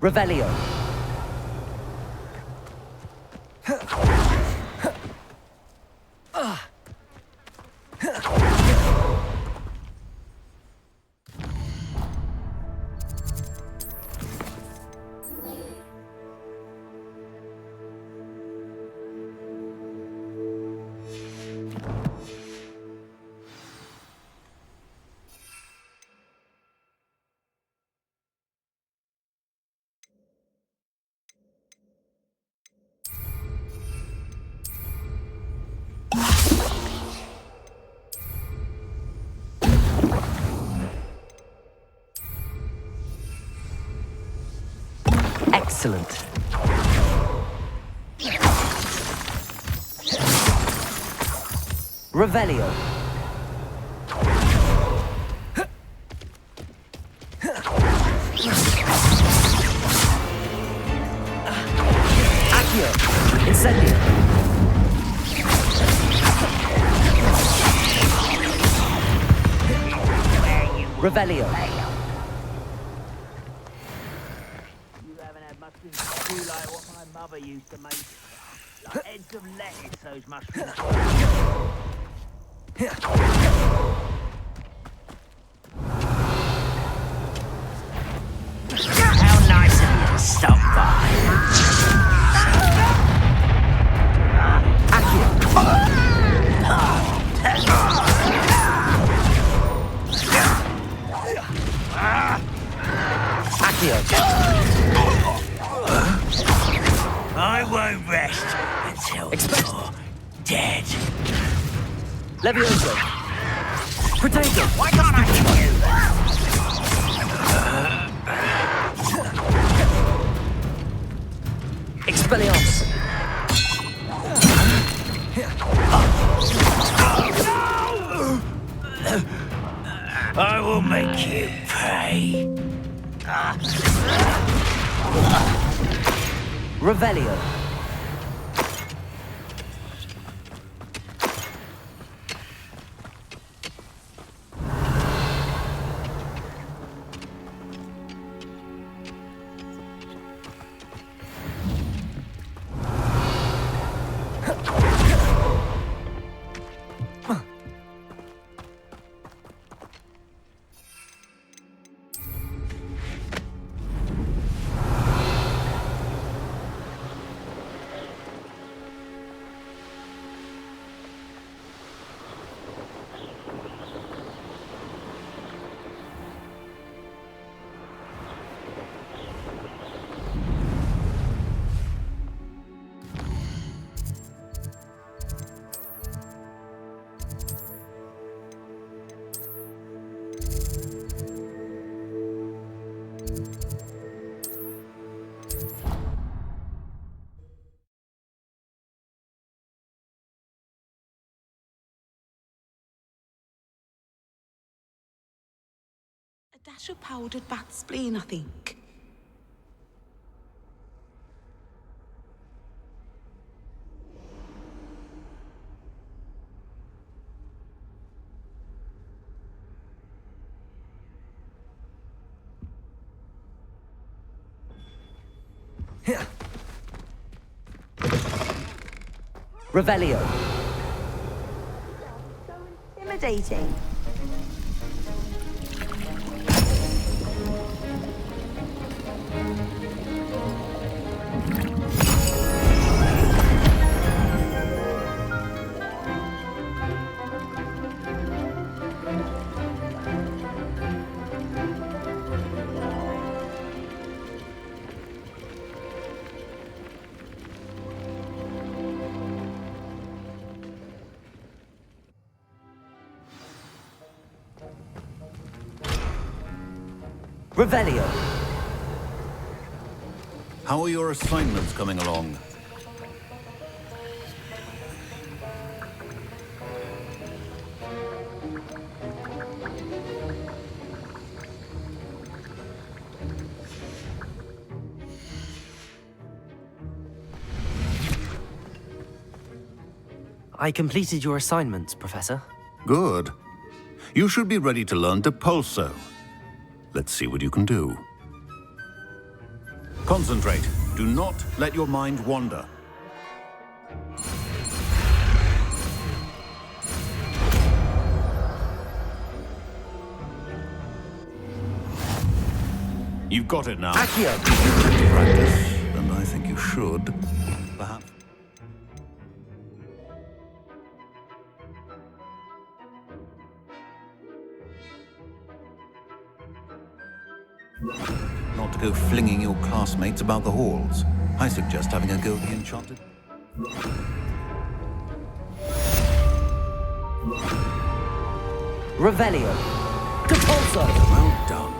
Revelio. Excellent. Revelio. Accio. Incendio. Revelio. Do like what my mother used to make. Like heads of lettuce, those mushrooms. How nice of you to stop by. Accio. I won't rest until you're dead. Levioso. Potato. Why can't I hit you? Expelliarmus. I will make you pay. Revelio. A dash of powdered bat spleen, I think. Revelio. So intimidating. Revelio. How are your assignments coming along? I completed your assignments, Professor. Good. You should be ready to learn Depulso. Let's see what you can do. Concentrate. Do not let your mind wander. You've got it now. Accio! Practice, and I think you should. Perhaps. Not to go flinging your classmates about the halls. I suggest having a go at the enchanted. Revelio. Compulso. Well done.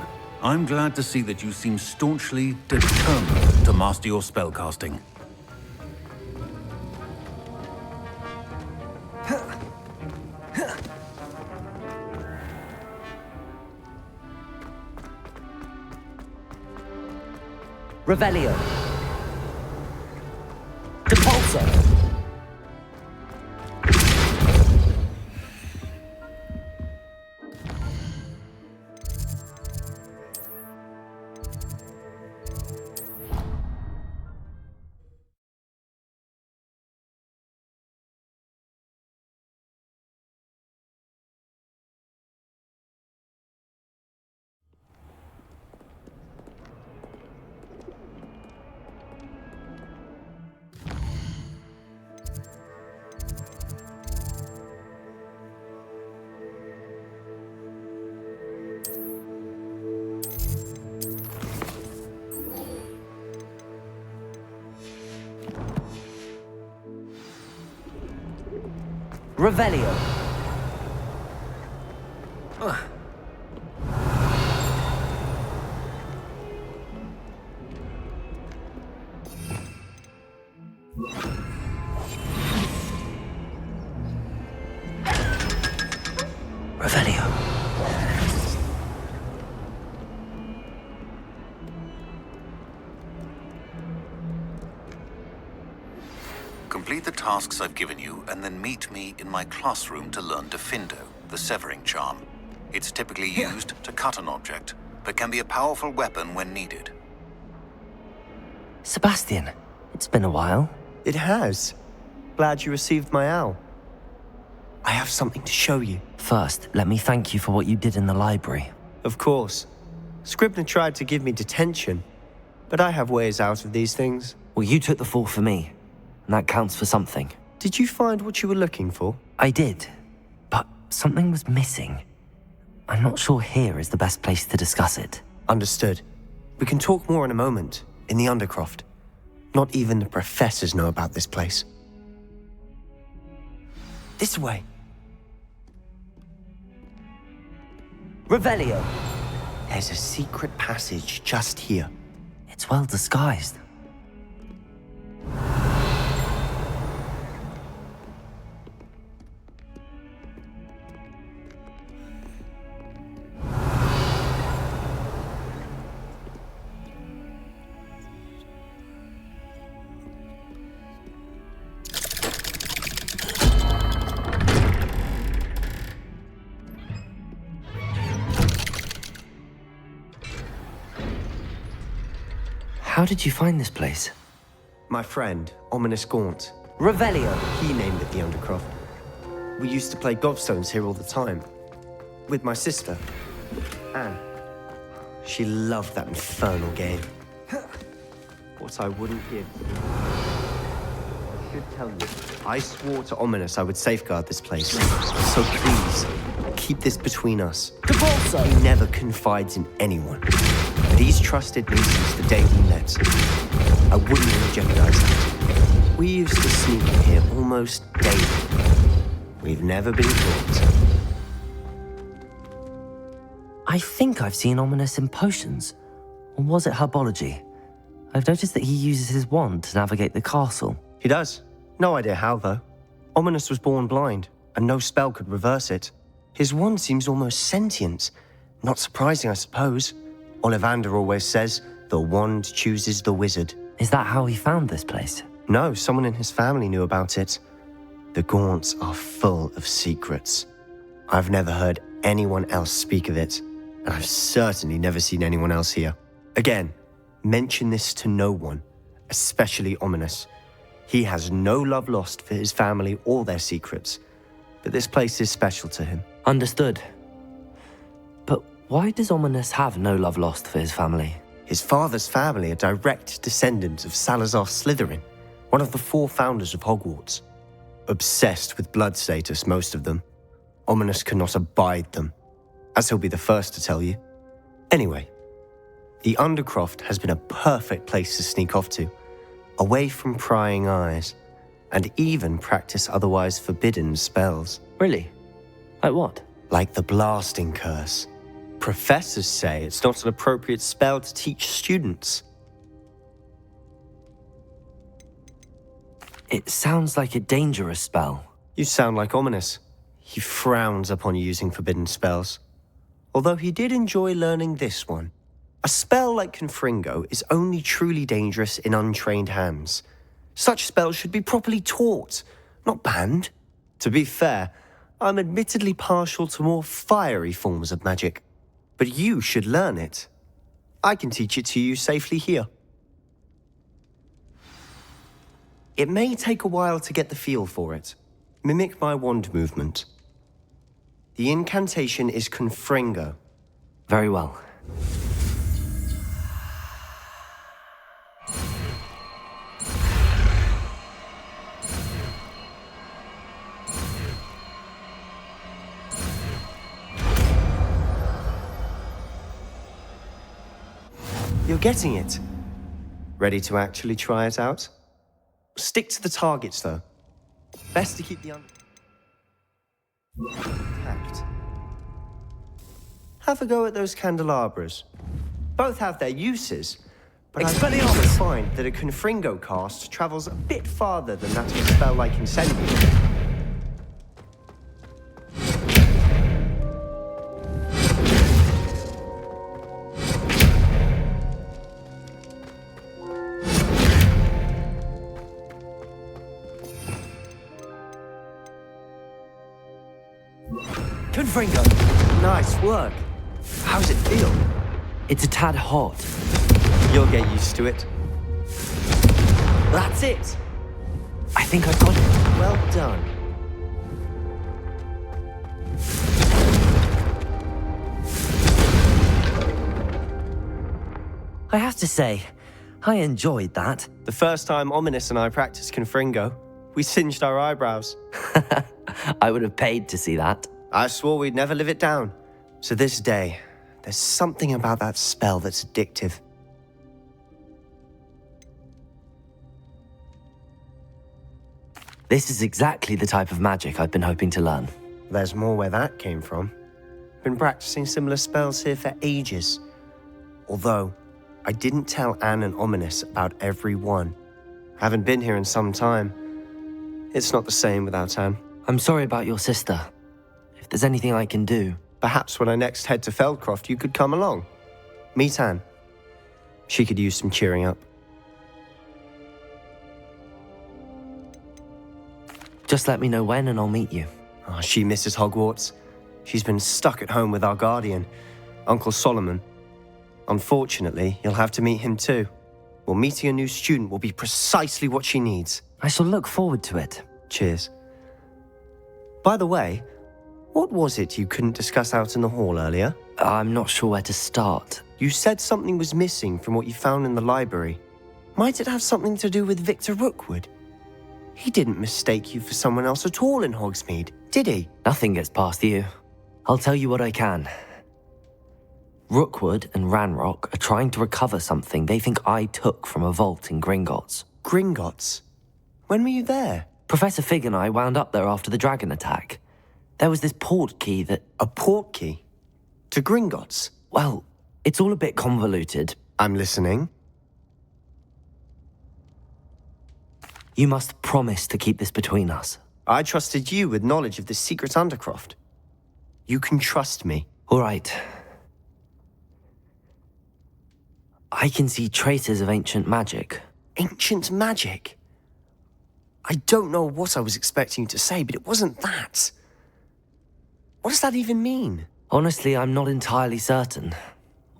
I'm glad to see that you seem staunchly determined to master your spellcasting. Revelio. Compulso. Revelio. Revelio. Complete the tasks I've given you, and then meet me in my classroom to learn Defindo, the severing charm. It's typically used to cut an object, but can be a powerful weapon when needed. Sebastian, it's been a while. It has. Glad you received my owl. I have something to show you. First, let me thank you for what you did in the library. Of course. Scribner tried to give me detention, but I have ways out of these things. Well, you took the fall for me, and that counts for something. Did you find what you were looking for? I did, but something was missing. I'm not sure here is the best place to discuss it. Understood. We can talk more in a moment, in the Undercroft. Not even the professors know about this place. This way. Revelio. There's a secret passage just here. It's well disguised. How did you find this place? My friend, Ominous Gaunt. Revelio. He named it the Undercroft. We used to play gobstones here all the time. With my sister, Anne. She loved that infernal game. What I wouldn't give. I should tell you, I swore to Ominous I would safeguard this place. So please, keep this between us. Compulso. He never confides in anyone. But he's trusted me since the day we met. I wouldn't want to jeopardize that. We used to sneak in here almost daily. We've never been caught. I think I've seen Ominous in potions. Or was it herbology? I've noticed that he uses his wand to navigate the castle. He does. No idea how, though. Ominous was born blind, and no spell could reverse it. His wand seems almost sentient. Not surprising, I suppose. Ollivander always says, the wand chooses the wizard. Is that how he found this place? No, someone in his family knew about it. The Gaunts are full of secrets. I've never heard anyone else speak of it, and I've certainly never seen anyone else here. Again, Mention this to no one, especially Ominous. He has no love lost for his family or their secrets, but this place is special to him. Understood. But why does Ominous have no love lost for his family? His father's family are direct descendants of Salazar Slytherin, one of the 4 founders of Hogwarts. Obsessed with blood status, most of them. Ominous cannot abide them, as he'll be the first to tell you. Anyway, the Undercroft has been a perfect place to sneak off to, away from prying eyes, and even practice otherwise forbidden spells. Really? Like what? Like the blasting curse. Professors say it's not an appropriate spell to teach students. It sounds like a dangerous spell. You sound like Ominous. He frowns upon using forbidden spells. Although he did enjoy learning this one. A spell like Confringo is only truly dangerous in untrained hands. Such spells should be properly taught, not banned. To be fair, I'm admittedly partial to more fiery forms of magic. But you should learn it. I can teach it to you safely here. It may take a while to get the feel for it. Mimic my wand movement. The incantation is Confringo. Very well. You're getting it. Ready to actually try it out? Stick to the targets, though. Best to keep the intact. Have a go at those candelabras. Both have their uses, but I find that a Confringo cast travels a bit farther than that of a spell like Incendium. Confringo! Nice work. How's it feel? It's a tad hot. You'll get used to it. That's it. I think I got it. Well done. I have to say, I enjoyed that. The first time Ominous and I practiced Confringo, we singed our eyebrows. I would have paid to see that. I swore we'd never live it down. To this day, there's something about that spell that's addictive. This is exactly the type of magic I've been hoping to learn. There's more where that came from. Been practicing similar spells here for ages. Although, I didn't tell Anne and Ominous about every one. Haven't been here in some time. It's not the same without Anne. I'm sorry about your sister. If there's anything I can do... Perhaps when I next head to Feldcroft, you could come along. Meet Anne. She could use some cheering up. Just let me know when and I'll meet you. Oh, she misses Hogwarts. She's been stuck at home with our guardian, Uncle Solomon. Unfortunately, you'll have to meet him too. Well, meeting a new student will be precisely what she needs. I shall look forward to it. Cheers. By the way, what was it you couldn't discuss out in the hall earlier? I'm not sure where to start. You said something was missing from what you found in the library. Might it have something to do with Victor Rookwood? He didn't mistake you for someone else at all in Hogsmeade, did he? Nothing gets past you. I'll tell you what I can. Rookwood and Ranrock are trying to recover something they think I took from a vault in Gringotts. Gringotts? When were you there? Professor Fig and I wound up there after the dragon attack. There was this port key that... A port key? To Gringotts? Well, it's all a bit convoluted. I'm listening. You must promise to keep this between us. I trusted you with knowledge of this secret Undercroft. You can trust me. All right. I can see traces of ancient magic. Ancient magic? I don't know what I was expecting you to say, but it wasn't that. What does that even mean? Honestly, I'm not entirely certain.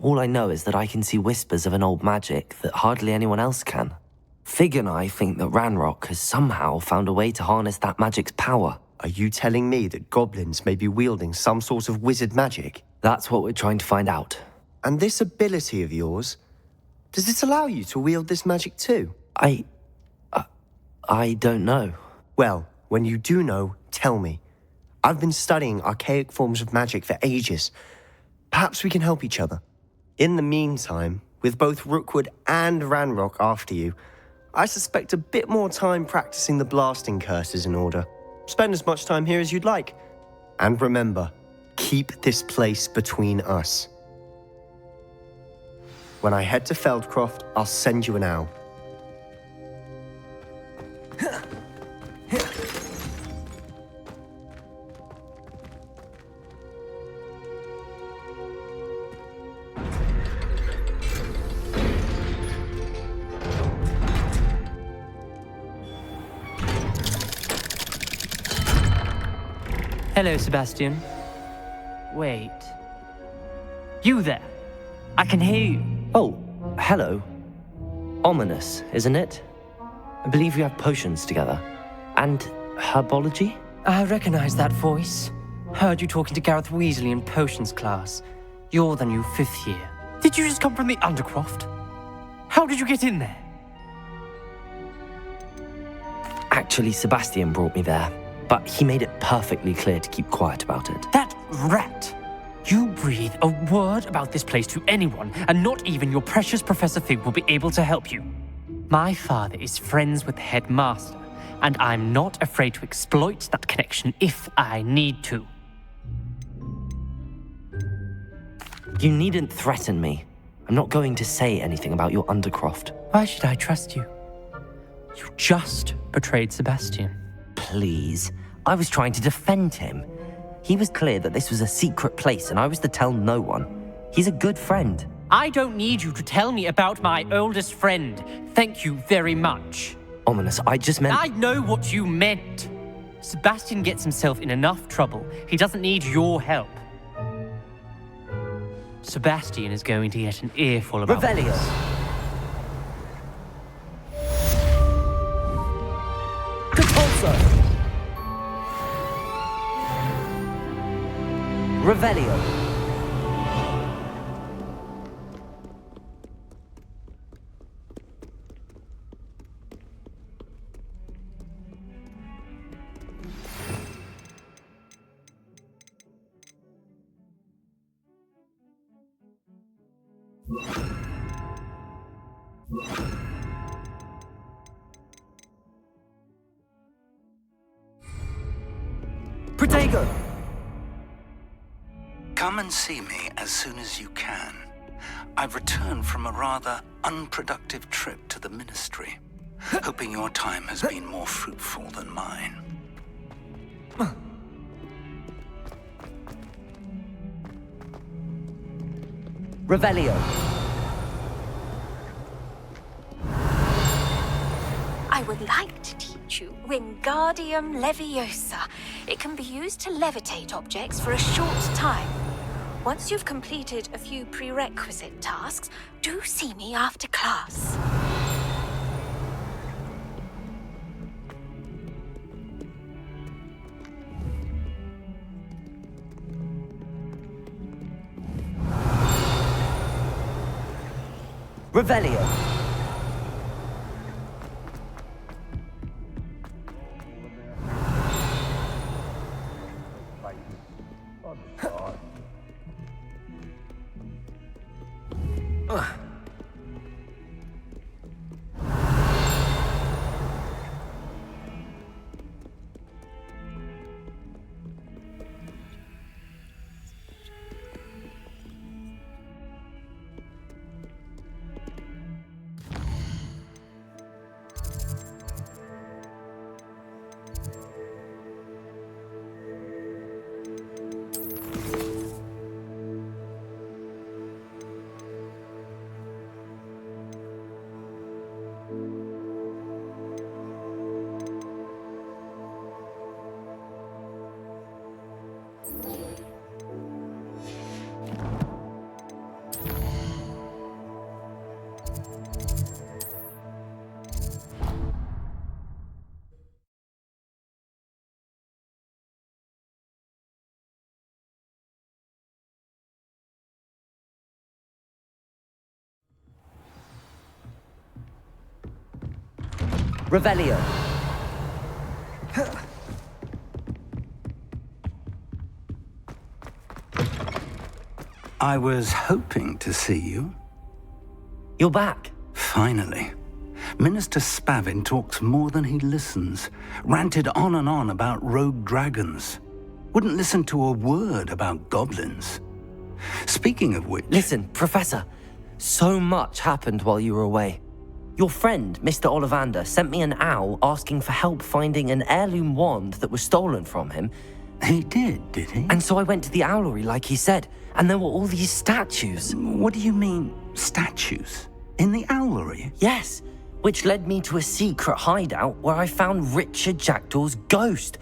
All I know is that I can see whispers of an old magic that hardly anyone else can. Fig and I think that Ranrock has somehow found a way to harness that magic's power. Are you telling me that goblins may be wielding some sort of wizard magic? That's what we're trying to find out. And this ability of yours, does it allow you to wield this magic too? I don't know. Well, when you do know, tell me. I've been studying archaic forms of magic for ages. Perhaps we can help each other. In the meantime, with both Rookwood and Ranrock after you, I suspect a bit more time practicing the blasting curse is in order. Spend as much time here as you'd like. And remember, keep this place between us. When I head to Feldcroft, I'll send you an owl. Hello, Sebastian. Wait. You there? I can hear you. Oh, hello. Ominous, isn't it? I believe we have potions together. And herbology? I recognize that voice. Heard you talking to Gareth Weasley in potions class. You're the new 5th year. Did you just come from the Undercroft? How did you get in there? Actually, Sebastian brought me there, but he made it perfectly clear to keep quiet about it. That rat! You breathe a word about this place to anyone, and not even your precious Professor Fig will be able to help you. My father is friends with the headmaster, and I'm not afraid to exploit that connection if I need to. You needn't threaten me. I'm not going to say anything about your Undercroft. Why should I trust you? You just betrayed Sebastian. Please. I was trying to defend him. He was clear that this was a secret place and I was to tell no one. He's a good friend. I don't need you to tell me about my oldest friend. Thank you very much. Ominous, I just meant... I know what you meant. Sebastian gets himself in enough trouble. He doesn't need your help. Sebastian is going to get an earful about Revelio. this. Compulso. Revelio. Protego! Come and see me as soon as you can. I've returned from a rather unproductive trip to the Ministry, hoping your time has been more fruitful than mine. Revelio. I would like to teach you Wingardium Leviosa. It can be used to levitate objects for a short time. Once you've completed a few prerequisite tasks, do see me after class. Revelio. Revelio. I was hoping to see you. You're back. Finally. Minister Spavin talks more than he listens. Ranted on and on about rogue dragons. Wouldn't listen to a word about goblins. Speaking of which... Listen, Professor. So much happened while you were away. Your friend, Mr. Ollivander, sent me an owl asking for help finding an heirloom wand that was stolen from him. He did he? And so I went to the owlery like he said, and there were all these statues. What do you mean, statues? In the owlery? Yes, which led me to a secret hideout where I found Richard Jackdaw's ghost.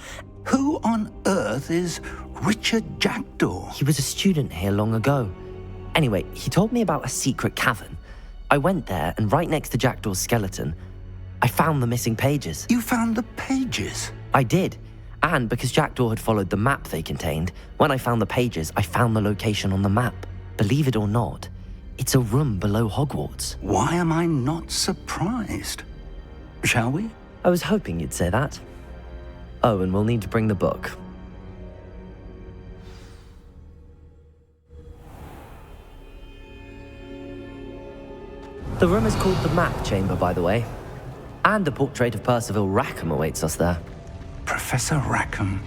Who on earth is Richard Jackdaw? He was a student here long ago. Anyway, he told me about a secret cavern. I went there, and right next to Jackdaw's skeleton, I found the missing pages. You found the pages? I did. And because Jackdaw had followed the map they contained, when I found the pages, I found the location on the map. Believe it or not, it's a room below Hogwarts. Why am I not surprised? Shall we? I was hoping you'd say that. Oh, and we'll need to bring the book. The room is called the Map Chamber, by the way. And a portrait of Percival Rackham awaits us there. Professor Rackham.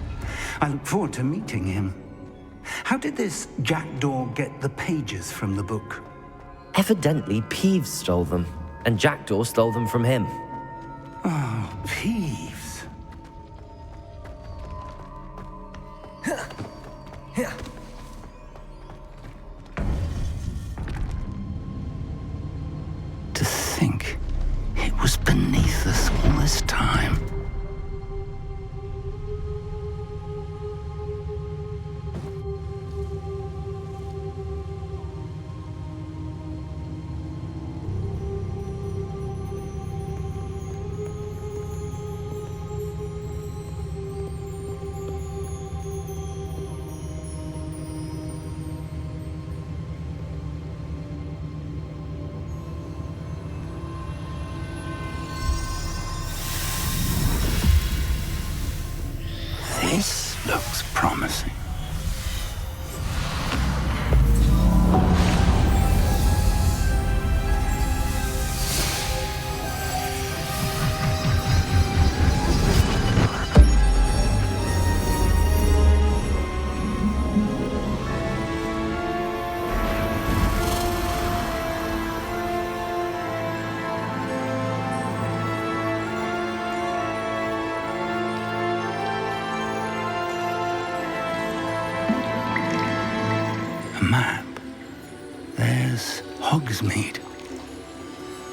I look forward to meeting him. How did this Jackdaw get the pages from the book? Evidently, Peeves stole them, and Jackdaw stole them from him. Oh, Peeves. To think it was beneath us all this time. This looks promising. Map. There's Hogsmeade.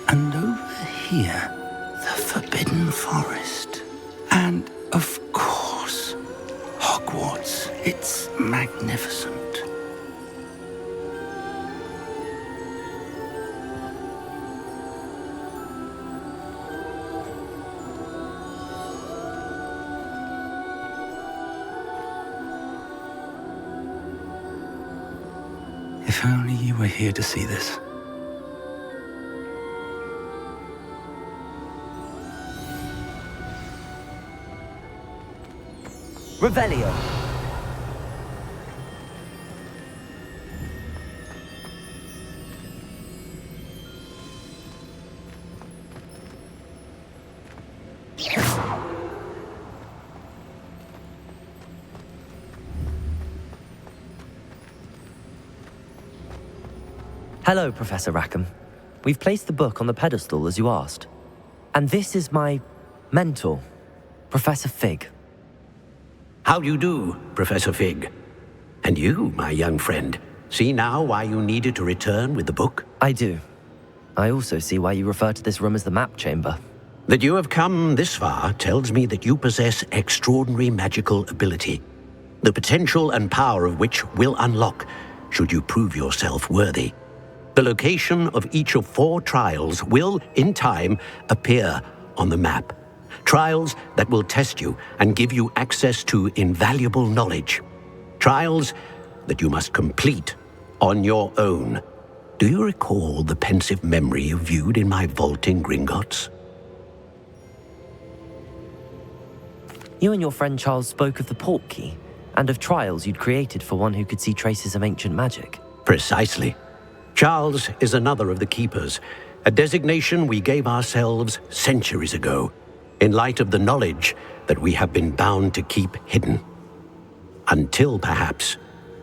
And over here, the Forbidden Forest. And, of course, Hogwarts. It's magnificent. If only you were here to see this. Revelio. Hello, Professor Rackham. We've placed the book on the pedestal as you asked. And this is my mentor, Professor Fig. How do you do, Professor Fig? And you, my young friend, see now why you needed to return with the book? I do. I also see why you refer to this room as the Map Chamber. That you have come this far tells me that you possess extraordinary magical ability, the potential and power of which will unlock should you prove yourself worthy. The location of each of 4 trials will, in time, appear on the map. Trials that will test you and give you access to invaluable knowledge. Trials that you must complete on your own. Do you recall the pensive memory you viewed in my vault in Gringotts? You and your friend Charles spoke of the port key, and of trials you'd created for one who could see traces of ancient magic. Precisely. Charles is another of the keepers, a designation we gave ourselves centuries ago, in light of the knowledge that we have been bound to keep hidden. Until perhaps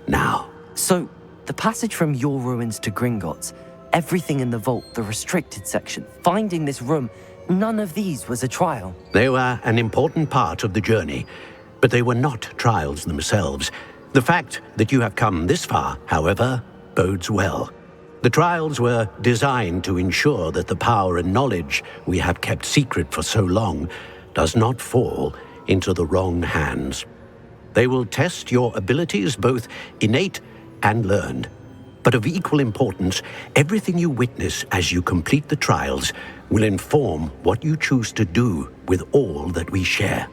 now. So, the passage from your ruins to Gringotts, everything in the vault, the restricted section, finding this room, none of these was a trial. They were an important part of the journey, but they were not trials themselves. The fact that you have come this far, however, bodes well. The trials were designed to ensure that the power and knowledge we have kept secret for so long does not fall into the wrong hands. They will test your abilities, both innate and learned. But of equal importance, everything you witness as you complete the trials will inform what you choose to do with all that we share.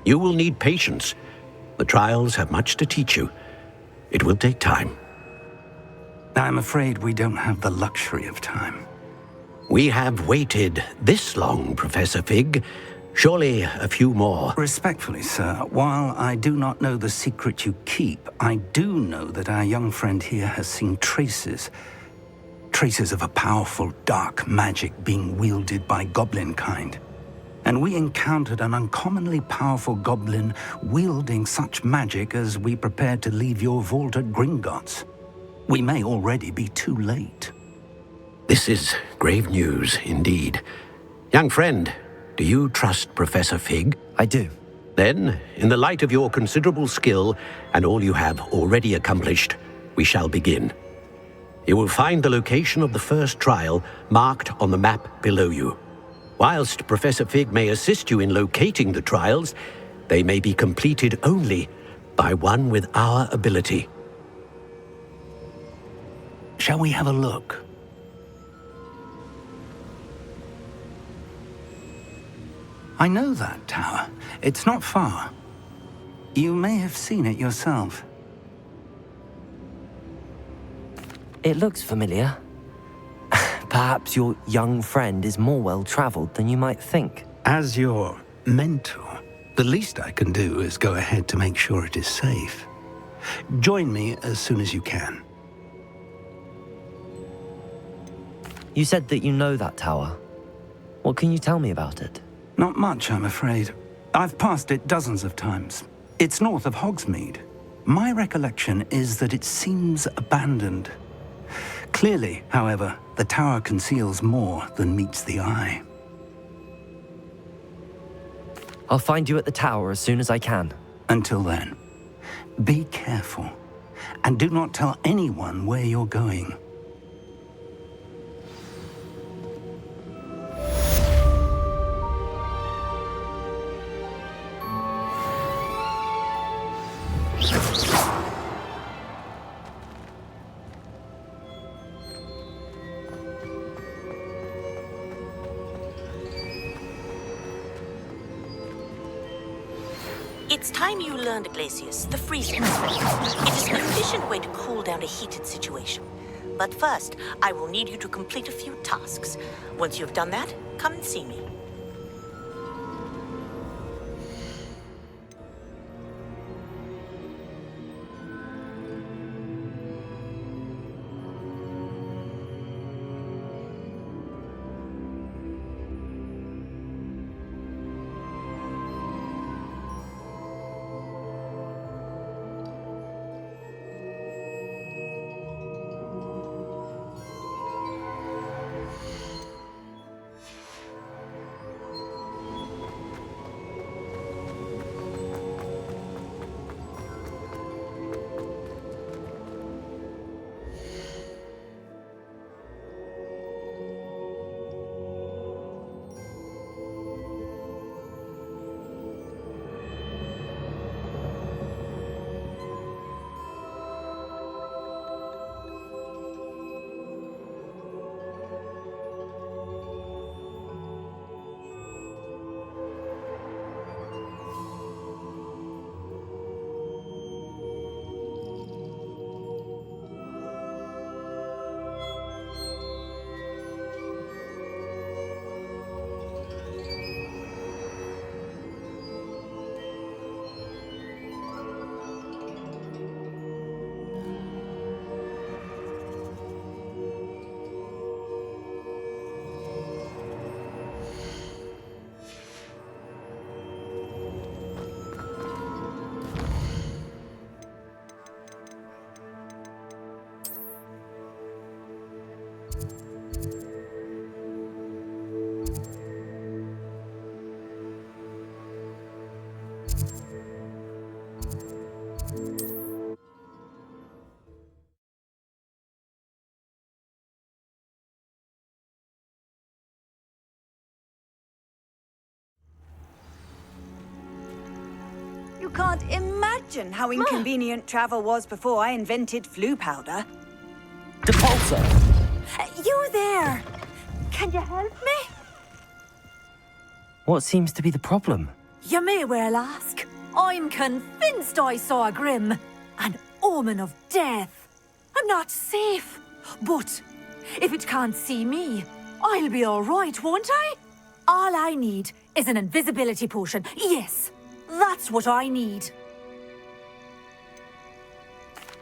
You will need patience. The trials have much to teach you. It will take time. I'm afraid we don't have the luxury of time. We have waited this long, Professor Fig. Surely a few more. Respectfully, sir, while I do not know the secret you keep, I do know that our young friend here has seen traces of a powerful dark magic being wielded by goblin kind. And we encountered an uncommonly powerful goblin wielding such magic as we prepared to leave your vault at Gringotts. We may already be too late. This is grave news indeed. Young friend, do you trust Professor Fig? I do. Then, in the light of your considerable skill and all you have already accomplished, we shall begin. You will find the location of the first trial marked on the map below you. Whilst Professor Fig may assist you in locating the trials, they may be completed only by one with our ability. Shall we have a look? I know that tower. It's not far. You may have seen it yourself. It looks familiar. Perhaps your young friend is more well-traveled than you might think. As your mentor, the least I can do is go ahead to make sure it is safe. Join me as soon as you can. You said that you know that tower. What can you tell me about it? Not much, I'm afraid. I've passed it dozens of times. It's north of Hogsmeade. My recollection is that it seems abandoned. Clearly, however, the tower conceals more than meets the eye. I'll find you at the tower as soon as I can. Until then, be careful, and do not tell anyone where you're going. It's time you learned, Glacius, the freezing spell. It is an efficient way to cool down a heated situation. But first, I will need you to complete a few tasks. Once you've done that, come and see me. can't imagine how inconvenient travel was before I invented flu powder. Depulso! You there! Can you help me? What seems to be the problem? You may well ask. I'm convinced I saw a grim, an omen of death. I'm not safe, but if it can't see me, I'll be all right, won't I? All I need is an invisibility potion. Yes, that's what I need.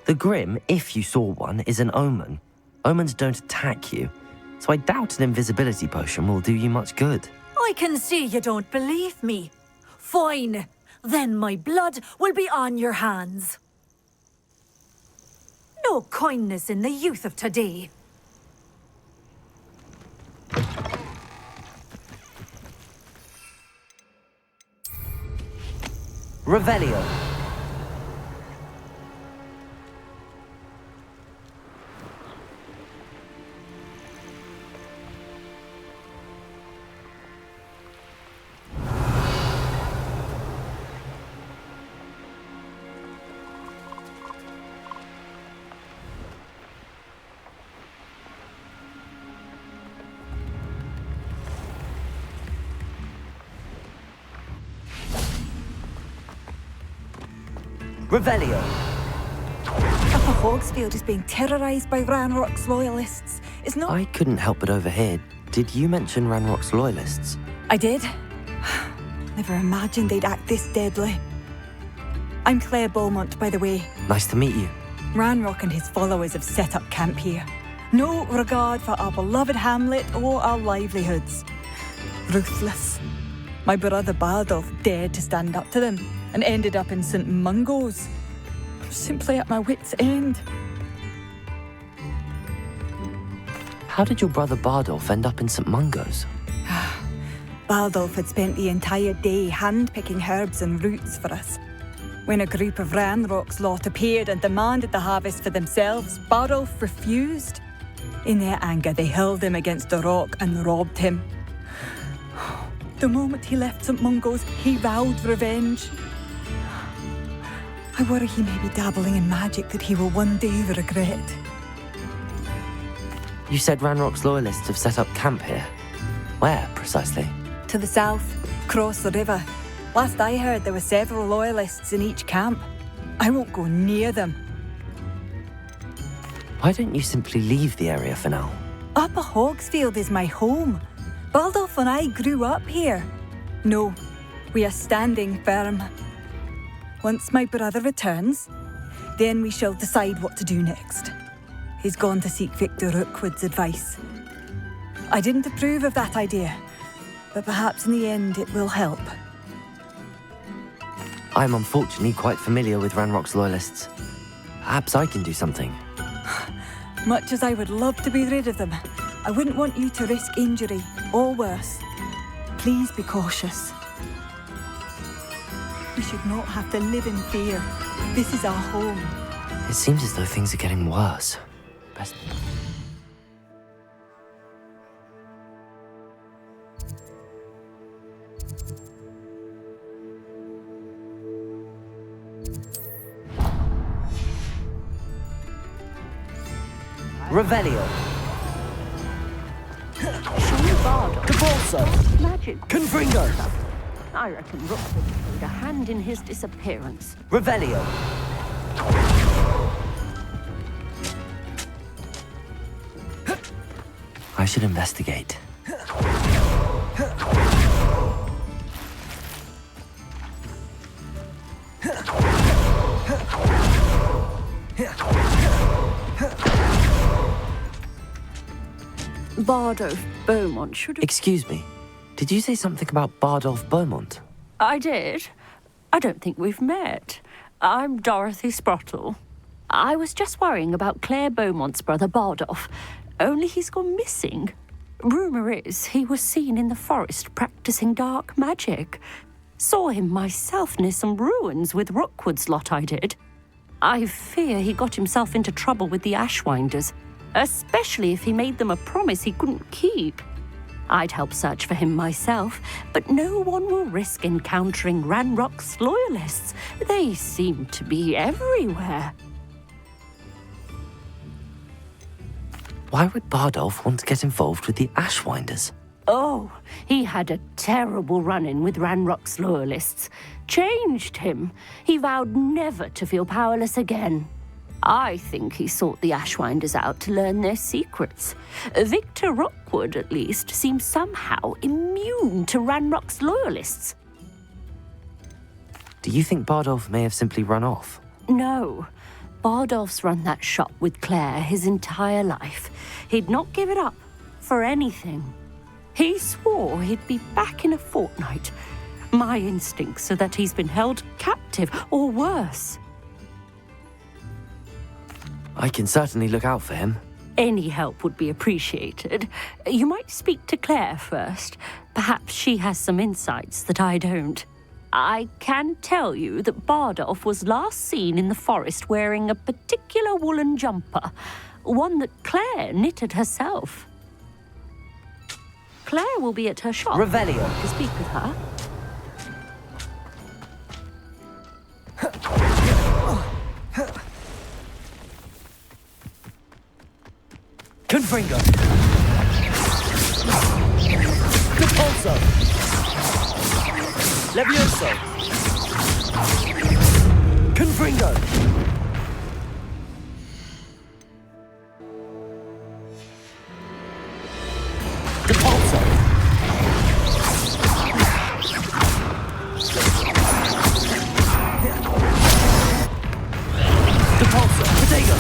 The Grim, if you saw one, is an omen. Omens don't attack you, so I doubt an invisibility potion will do you much good. I can see you don't believe me. Fine, then my blood will be on your hands. No kindness in the youth of today. Revelio. Revelio. Upper Hogsfield is being terrorised by Ranrock's loyalists. It's not... I couldn't help but overhear. Did you mention Ranrock's loyalists? I did. Never imagined they'd act this deadly. I'm Claire Beaumont, by the way. Nice to meet you. Ranrock and his followers have set up camp here. No regard for our beloved hamlet or our livelihoods. Ruthless. My brother Bardolph dared to stand up to them and ended up in St. Mungo's. Simply at my wit's end. How did your brother Bardolph end up in St. Mungo's? Bardolph had spent the entire day hand-picking herbs and roots for us. When a group of Ranrock's lot appeared and demanded the harvest for themselves, Bardolph refused. In their anger, they hurled him against a rock and robbed him. The moment he left St. Mungo's, he vowed revenge. I worry he may be dabbling in magic that he will one day regret. You said Ranrock's loyalists have set up camp here. Where, precisely? To the south, across the river. Last I heard, there were several loyalists in each camp. I won't go near them. Why don't you simply leave the area for now? Upper Hogsfield is my home. Bardolph and I grew up here. No, we are standing firm. Once my brother returns, then we shall decide what to do next. He's gone to seek Victor Rookwood's advice. I didn't approve of that idea, but perhaps in the end it will help. I'm unfortunately quite familiar with Ranrock's loyalists. Perhaps I can do something. Much as I would love to be rid of them, I wouldn't want you to risk injury, or worse. Please be cautious. We should not have to live in fear. This is our home. It seems as though things are getting worse. Best... Revelio. Depulso. Magic. Confringo. I reckon Rookwood played a hand in his disappearance. Revelio. I should investigate. Bardolph Beaumont should have... Excuse me. Did you say something about Bardolph Beaumont? I did. I don't think we've met. I'm Dorothy Sprottle. I was just worrying about Claire Beaumont's brother Bardolph, only he's gone missing. Rumour is he was seen in the forest practicing dark magic. Saw him myself near some ruins with Rookwood's lot, I did. I fear he got himself into trouble with the Ashwinders, especially if he made them a promise he couldn't keep. I'd help search for him myself, but no one will risk encountering Ranrock's loyalists. They seem to be everywhere. Why would Bardolph want to get involved with the Ashwinders? Oh, he had a terrible run-in with Ranrock's loyalists. Changed him. He vowed never to feel powerless again. I think he sought the Ashwinders out to learn their secrets. Victor Rockwood, at least, seems somehow immune to Ranrock's loyalists. Do you think Bardolph may have simply run off? No. Bardolph's run that shop with Claire his entire life. He'd not give it up for anything. He swore he'd be back in a fortnight. My instincts are that he's been held captive, or worse. I can certainly look out for him. Any help would be appreciated. You might speak to Claire first. Perhaps she has some insights that I don't. I can tell you that Bardolph was last seen in the forest wearing a particular woolen jumper, one that Claire knitted herself. Claire will be at her shop. Revelio. To speak with her. Confringo. Depulso. Levioso. Confringo. Depulso. Depulso. Potato.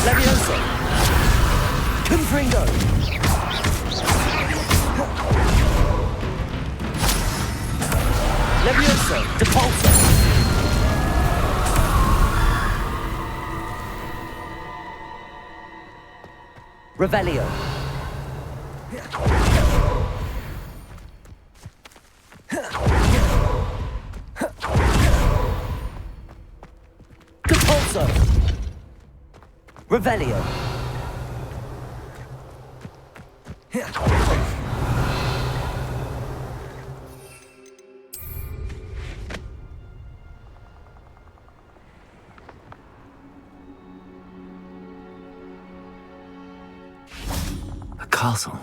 Levioso. Confringo. Levioso. Depulso. Revelio. Depulso. Revelio. A castle.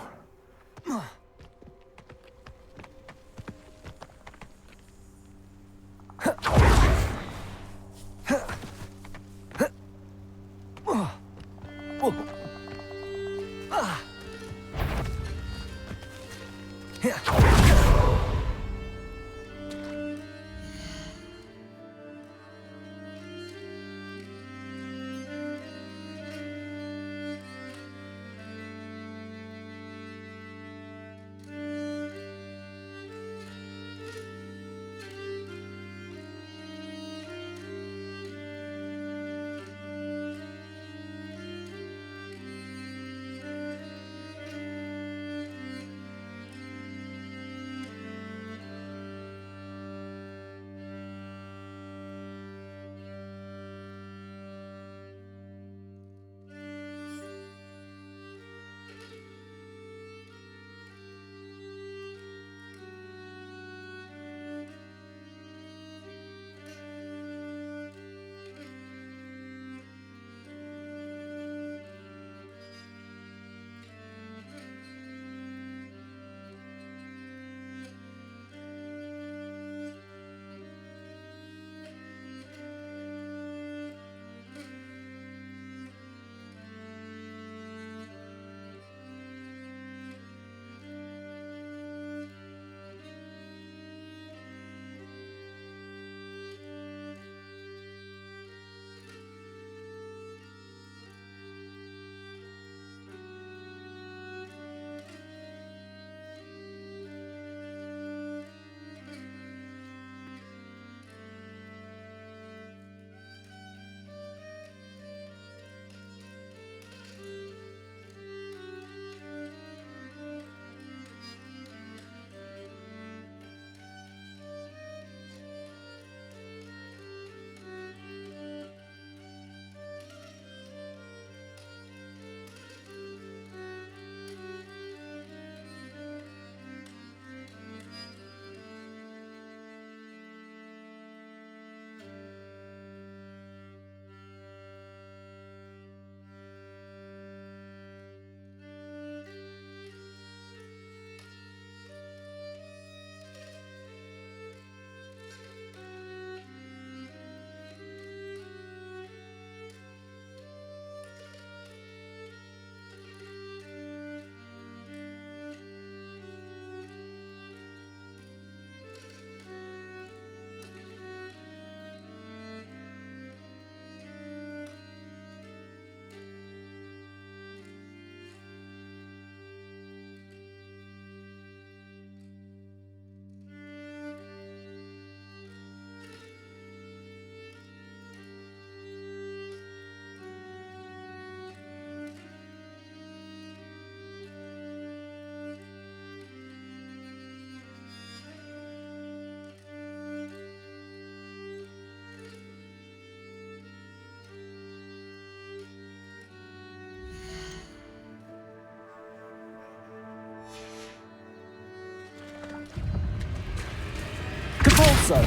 Depulso!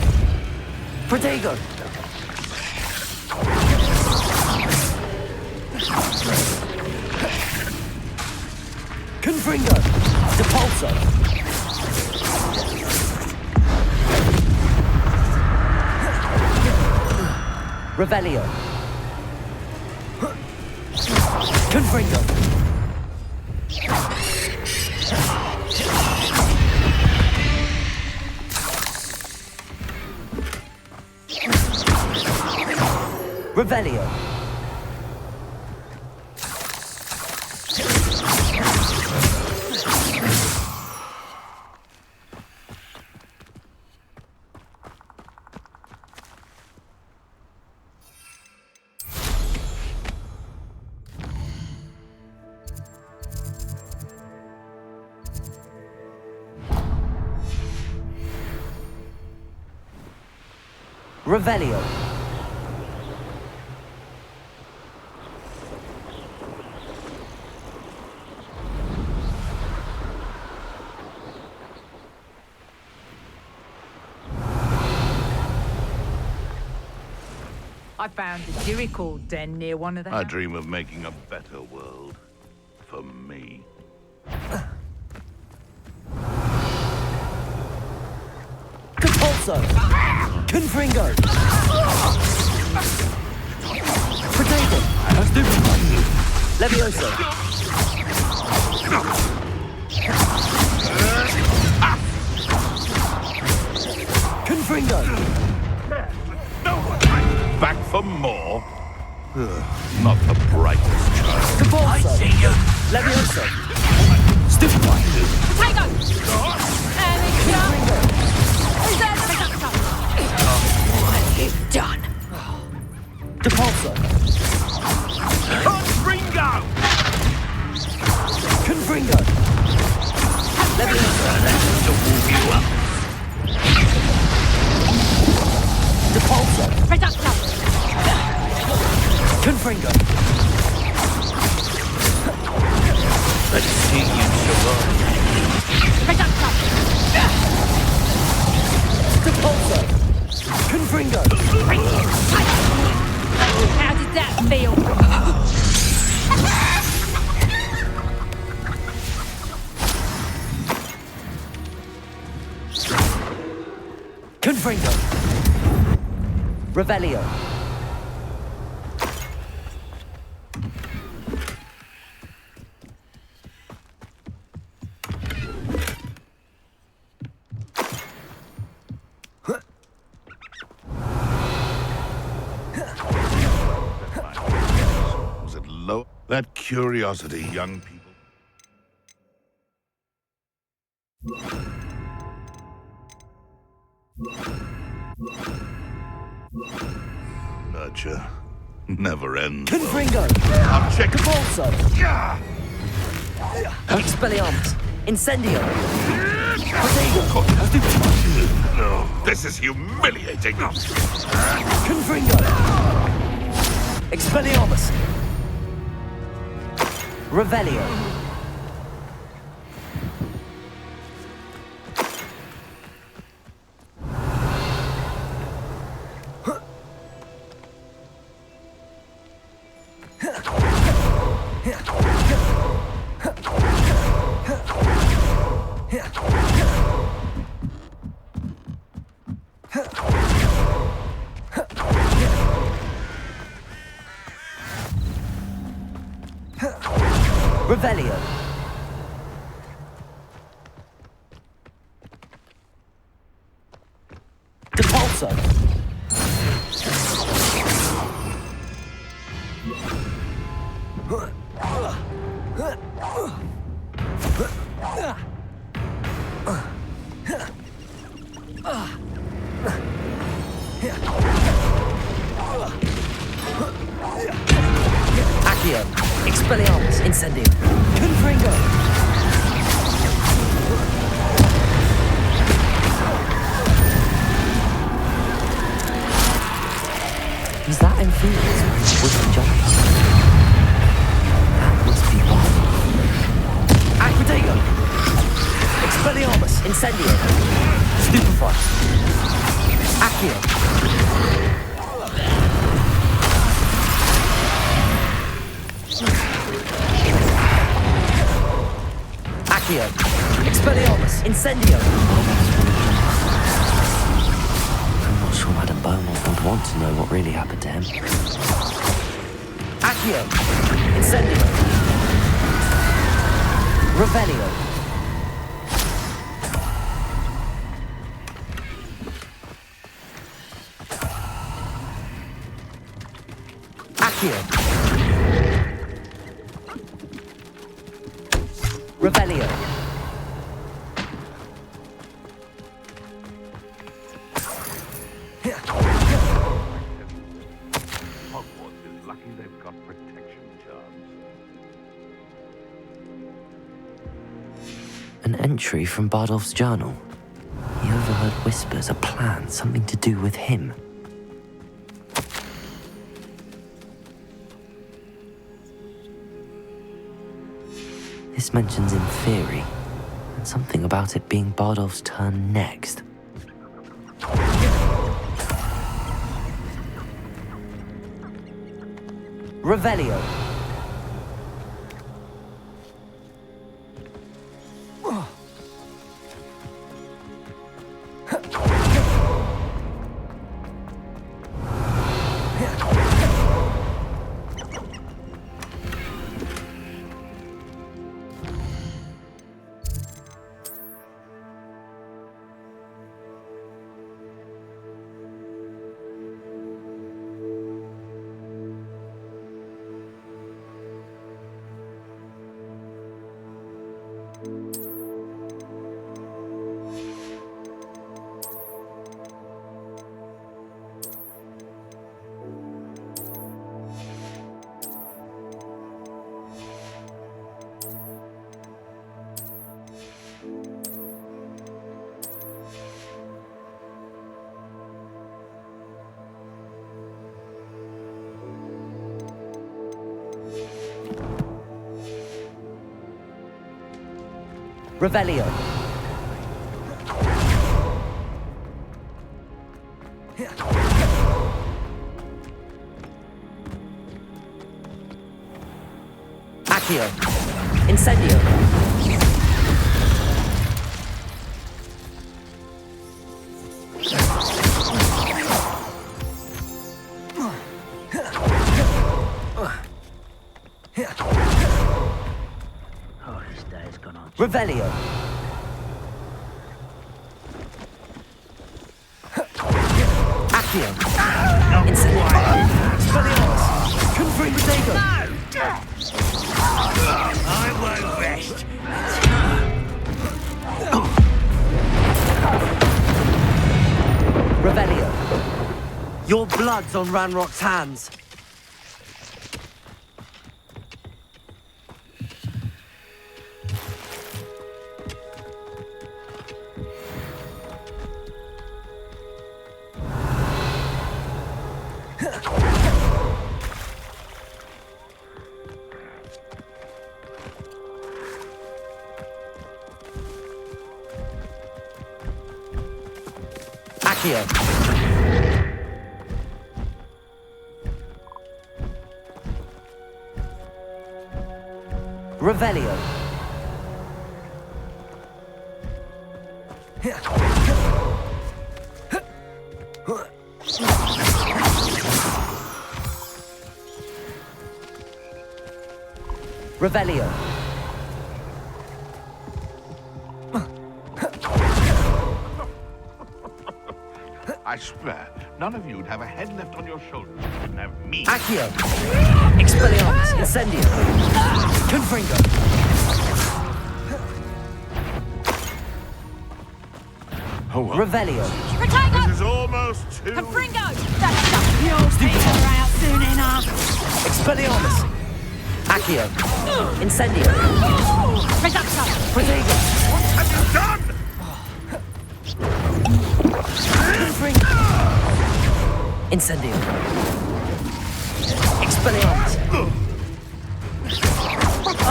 Protego! Confringo! Depulso! Revelio! Confringo! Revelio! Revelio. I found a Jericho den near one of the I dream of making a better world. For me. Compulso! Confringo! Protego! Levioso! Confringo! Back for more? Not the brightest child. Compulso! Levioso! Stupefy! Protego! Confringo! What have you done? Depulso! Confringo! Confringo! Levioso! To warm you up. Depulso! Reducto! Confringo! Let's see you survive. Reducto! Depulso! Confringo! How did that feel? Confringo! Revelio! Was it low? That curiosity, young people. Nurture never ends. Confringo! Object. Compulso! Expelliarmus! Incendio! Protego! No, this is humiliating. Confringo! Expelliarmus! Revelio! Revelio! Depulso! Accio! Expelliarmus! Incendio! Confringo! Is that Amphibious with the giants? That must be bad. Aquidego! Expelliarmus! Incendio! Stupefy! Accio. Accio. Expelliarmus. Incendio. I'm not sure Madame Beaumont would want to know what really happened to him. Accio. Incendio. Revelio. Accio. Revelio. Hogwarts is lucky they've got protection charms. An entry from Bardolph's journal. He overheard whispers, a plan, something to do with him. This mentions Inferi, and something about it being Bardolph's turn next. Revelio. Revelio. Accio. Incendio. Revelio. Accio. Incendio. Expelliarmus. Confring Potato. I won't rest. Revelio. Your blood's on Ranrock's hands. Accio. Revelio. Revelio. I swear, none of you'd have a head left on your shoulders if you didn't have me. Accio. Expelliarmus. Incendio. Confringo. Oh, well. Revelio. This is almost too... Confringo! That stuff you'll figure out soon enough. Expelliarmus. Accio. Incendio. Reducto! Protego. What have you done? Incendio. Expelliarmus.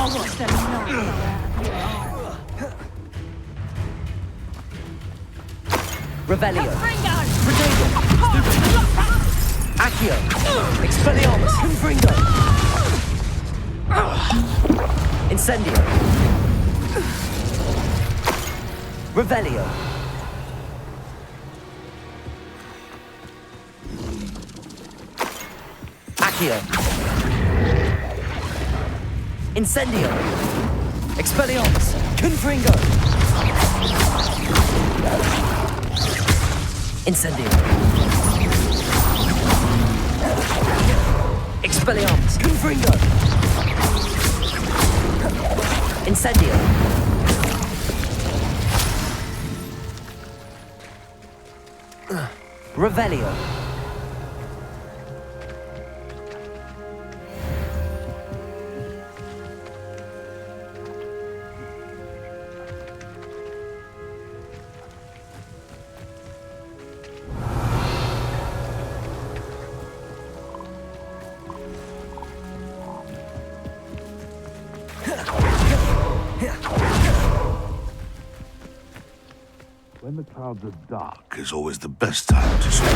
Oh, what's the matter? Revelio. Confringo! Protego. Accio! Expelliarmus! Confringo! Incendio! Revelio! Accio! Incendio! Expelliarmus! Confringo! Incendio! Expelliarmus! Confringo! Incendio! Revelio! When the clouds are dark is always the best time to sleep.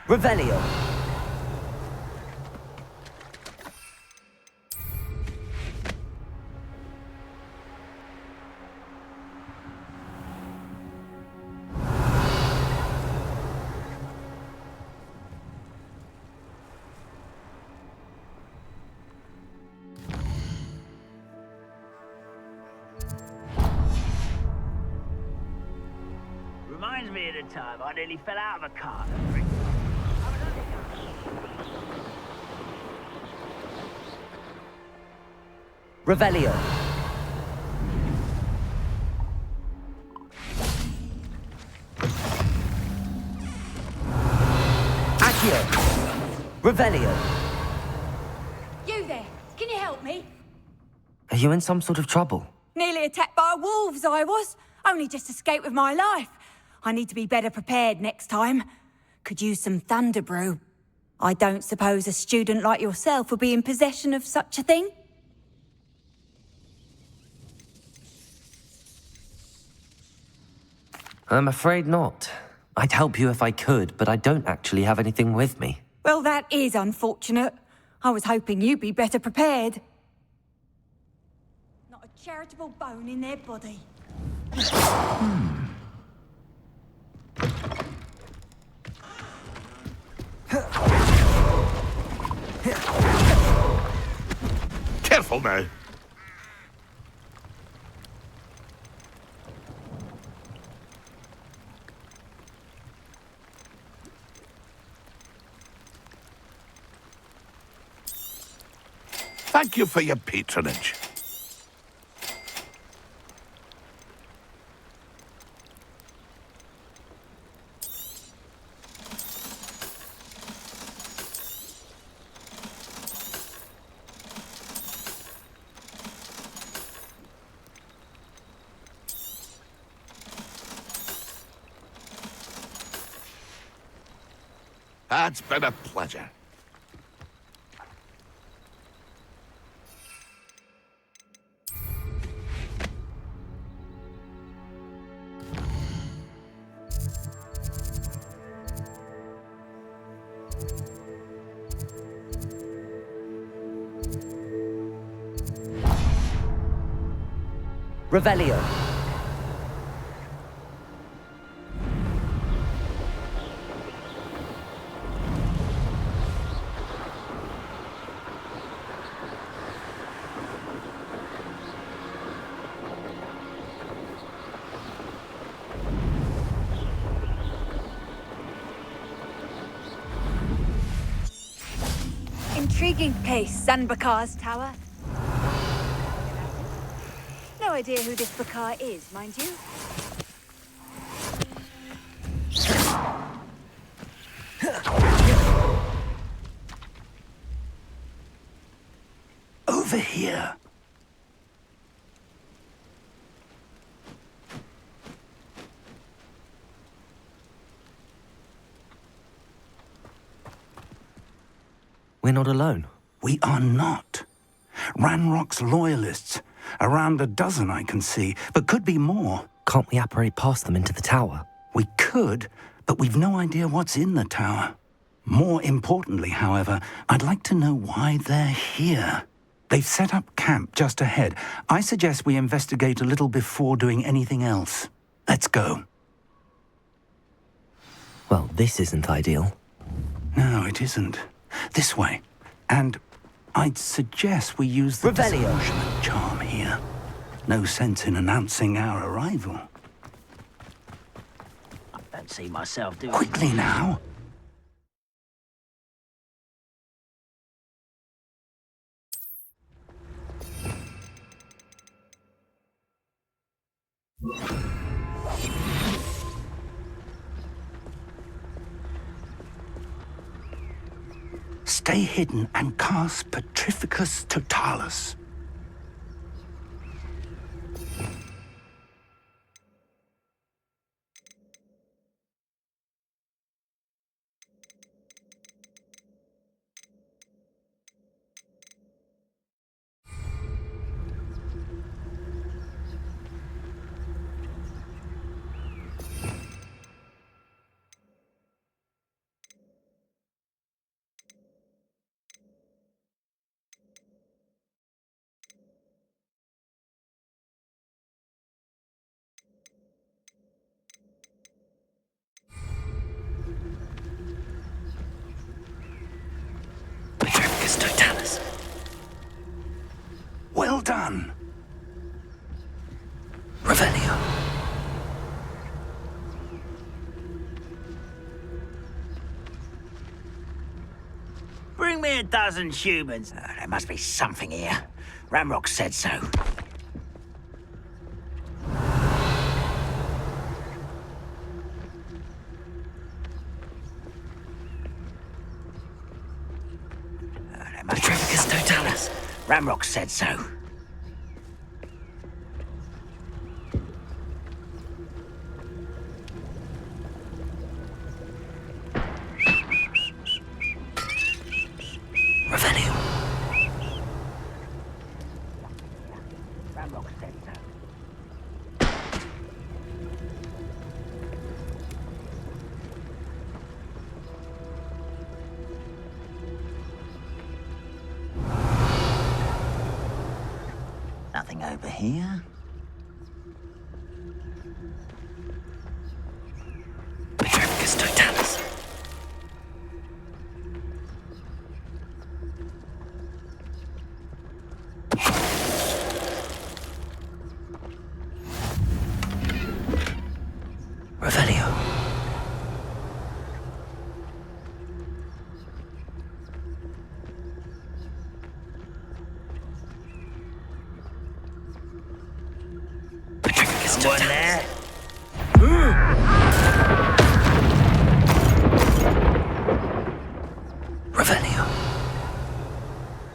Revelio! Reminds me of the time I nearly fell out of a car. Revelio! Accio! Revelio! You there, can you help me? Are you in some sort of trouble? Nearly attacked by wolves, I was. Only just escaped with my life. I need to be better prepared next time. Could use some thunder brew. I don't suppose a student like yourself would be in possession of such a thing? I'm afraid not. I'd help you if I could, but I don't actually have anything with me. Well, that is unfortunate. I was hoping you'd be better prepared. Not a charitable bone in their body. Careful now. Thank you for your patronage. It's been a pleasure. Revelio. Intriguing place, Sanbakar's tower. No idea who this Bakar is, mind you. Over here. We're not alone. We are not. Ranrock's loyalists. Around a dozen I can see, but could be more. Can't we apparate past them into the tower? We could, but we've no idea what's in the tower. More importantly, however, I'd like to know why they're here. They've set up camp just ahead. I suggest we investigate a little before doing anything else. Let's go. Well, this isn't ideal. No, it isn't. This way. And I'd suggest we use the disillusionment charm here. No sense in announcing our arrival. I don't see myself doing... Quickly now. Stay hidden and cast Petrificus Totalis. Totalis. Well done. Revelio. Bring me a dozen humans. There must be something here. Ramrock said so. Petrificus Totalis. Ramrock said so. Revelio. Ramrock said so. Nothing over here. Petrificus Totalis. Revelio. Petrificus Someone Totalis. there? Revelio.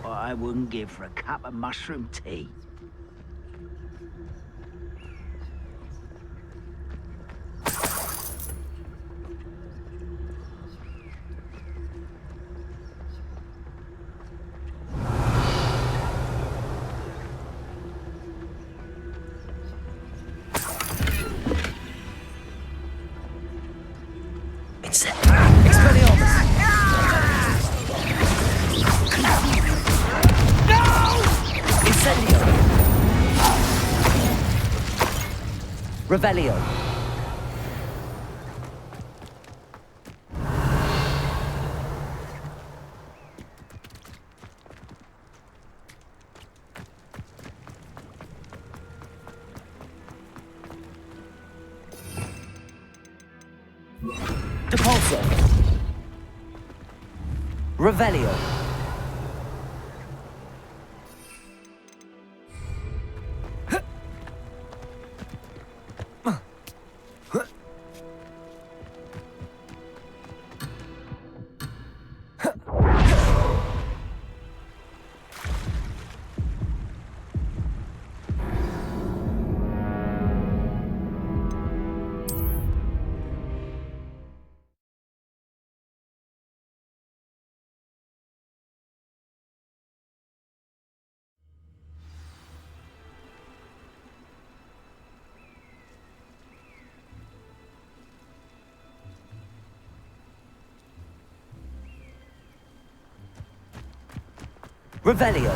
What I wouldn't give for a cup of mushroom tea. Expelliarmus. Incendio. Revelio. Depulso. Revelio. Revelio.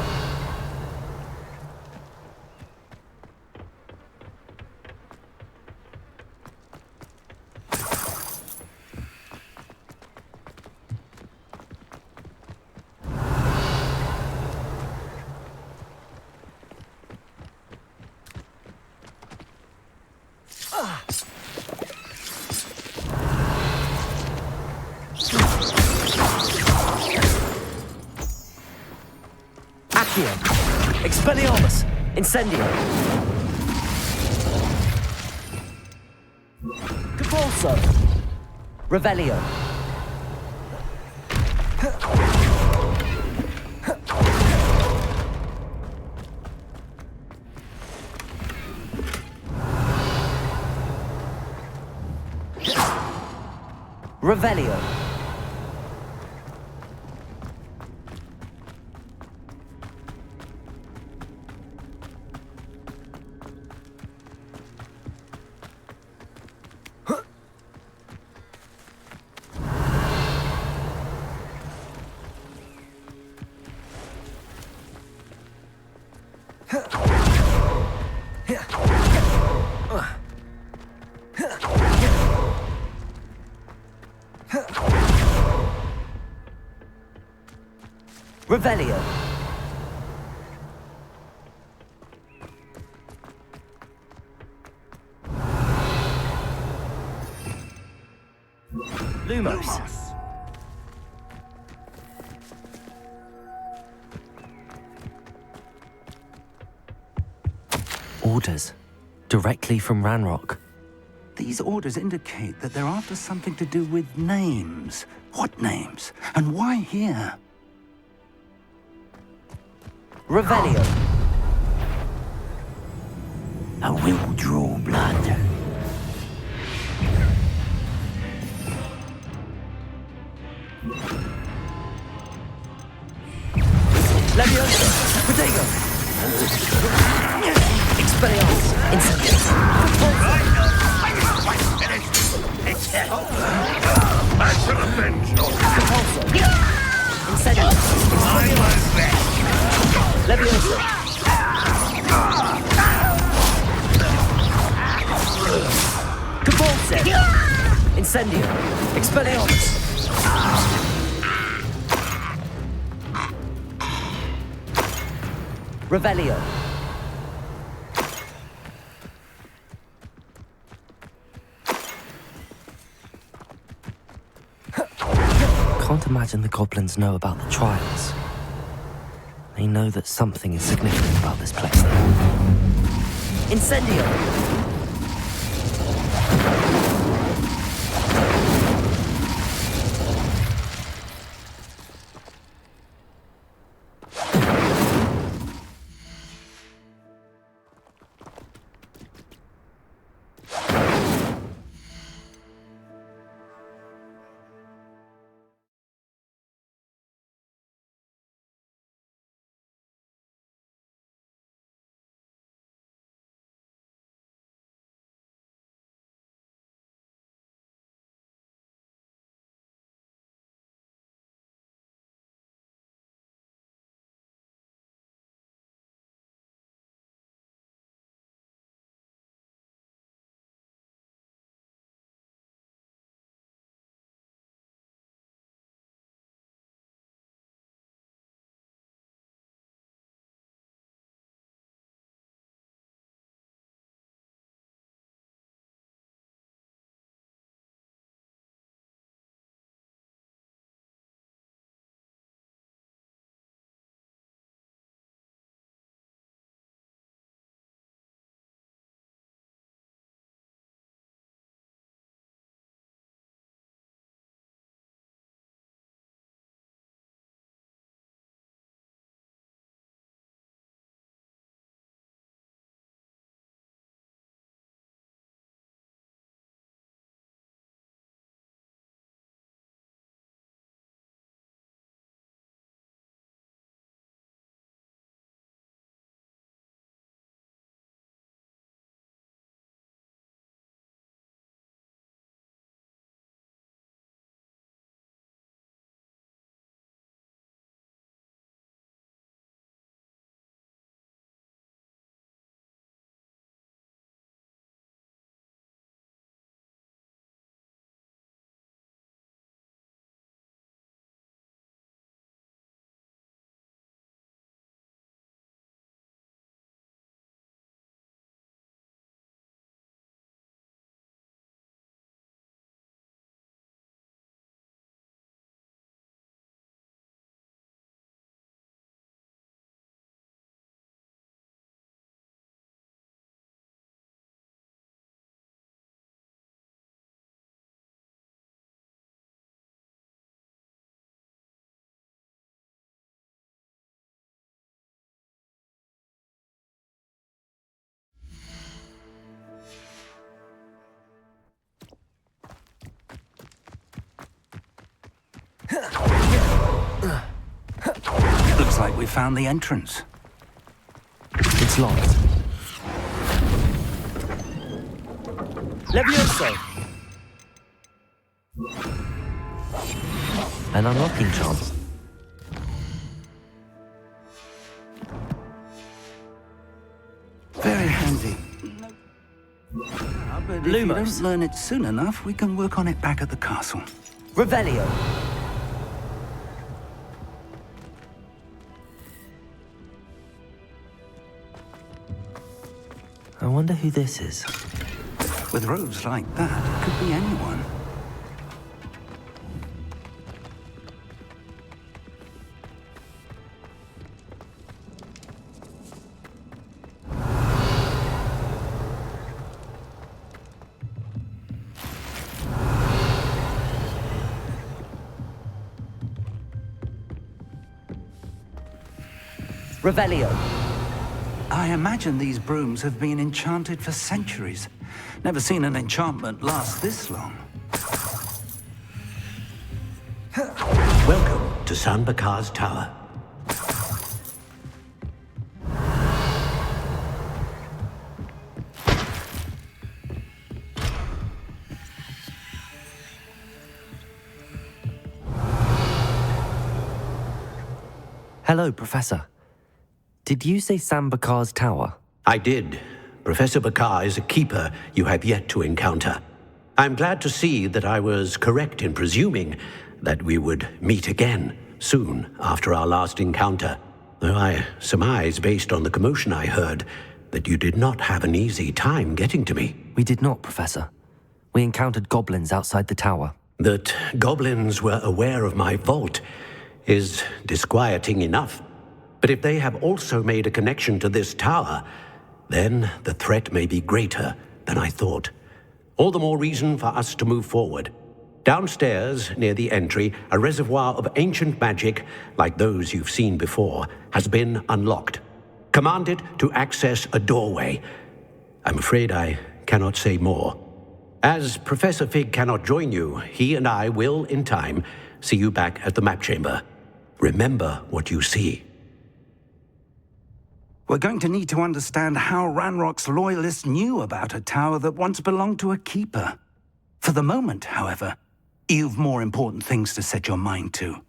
Expelliarmus! Incendio! Convulso! Revelio! Revelio! Revelio. Lumos. Orders. Directly from Ranrock. These orders indicate that they're after something to do with names. What names? And why here? Revelio. I will draw blood. Leviosa. Protego. Expelliarmus. Incendio. I shall avenge your Compulso. Incendio. Leviosa. Convulso. Incendio. Expelliarmus. Revelio. Can't imagine the goblins know about the trials. They know that something is significant about this place. Incendio! like we found the entrance. It's locked. Levioso! An unlocking charm. Very handy. But if you don't learn it soon enough, we can work on it back at the castle. Revelio. I wonder who this is. With robes like that, it could be anyone. Revelio. I imagine these brooms have been enchanted for centuries. Never seen an enchantment last this long. Welcome to San Bakar's Tower. Hello, Professor. Did you say San Bakar's Tower? I did. Professor Bakar is a keeper you have yet to encounter. I'm glad to see that I was correct in presuming that we would meet again soon after our last encounter, though I surmise, based on the commotion I heard, that you did not have an easy time getting to me. We did not, Professor. We encountered goblins outside the tower. That goblins were aware of my vault is disquieting enough. But if they have also made a connection to this tower, then the threat may be greater than I thought. All the more reason for us to move forward. Downstairs, near the entry, a reservoir of ancient magic, like those you've seen before, has been unlocked. Commanded to access a doorway. I'm afraid I cannot say more. As Professor Fig cannot join you, he and I will, in time, see you back at the map chamber. Remember what you see. We're going to need to understand how Ranrock's loyalists knew about a tower that once belonged to a keeper. For the moment, however, you've more important things to set your mind to.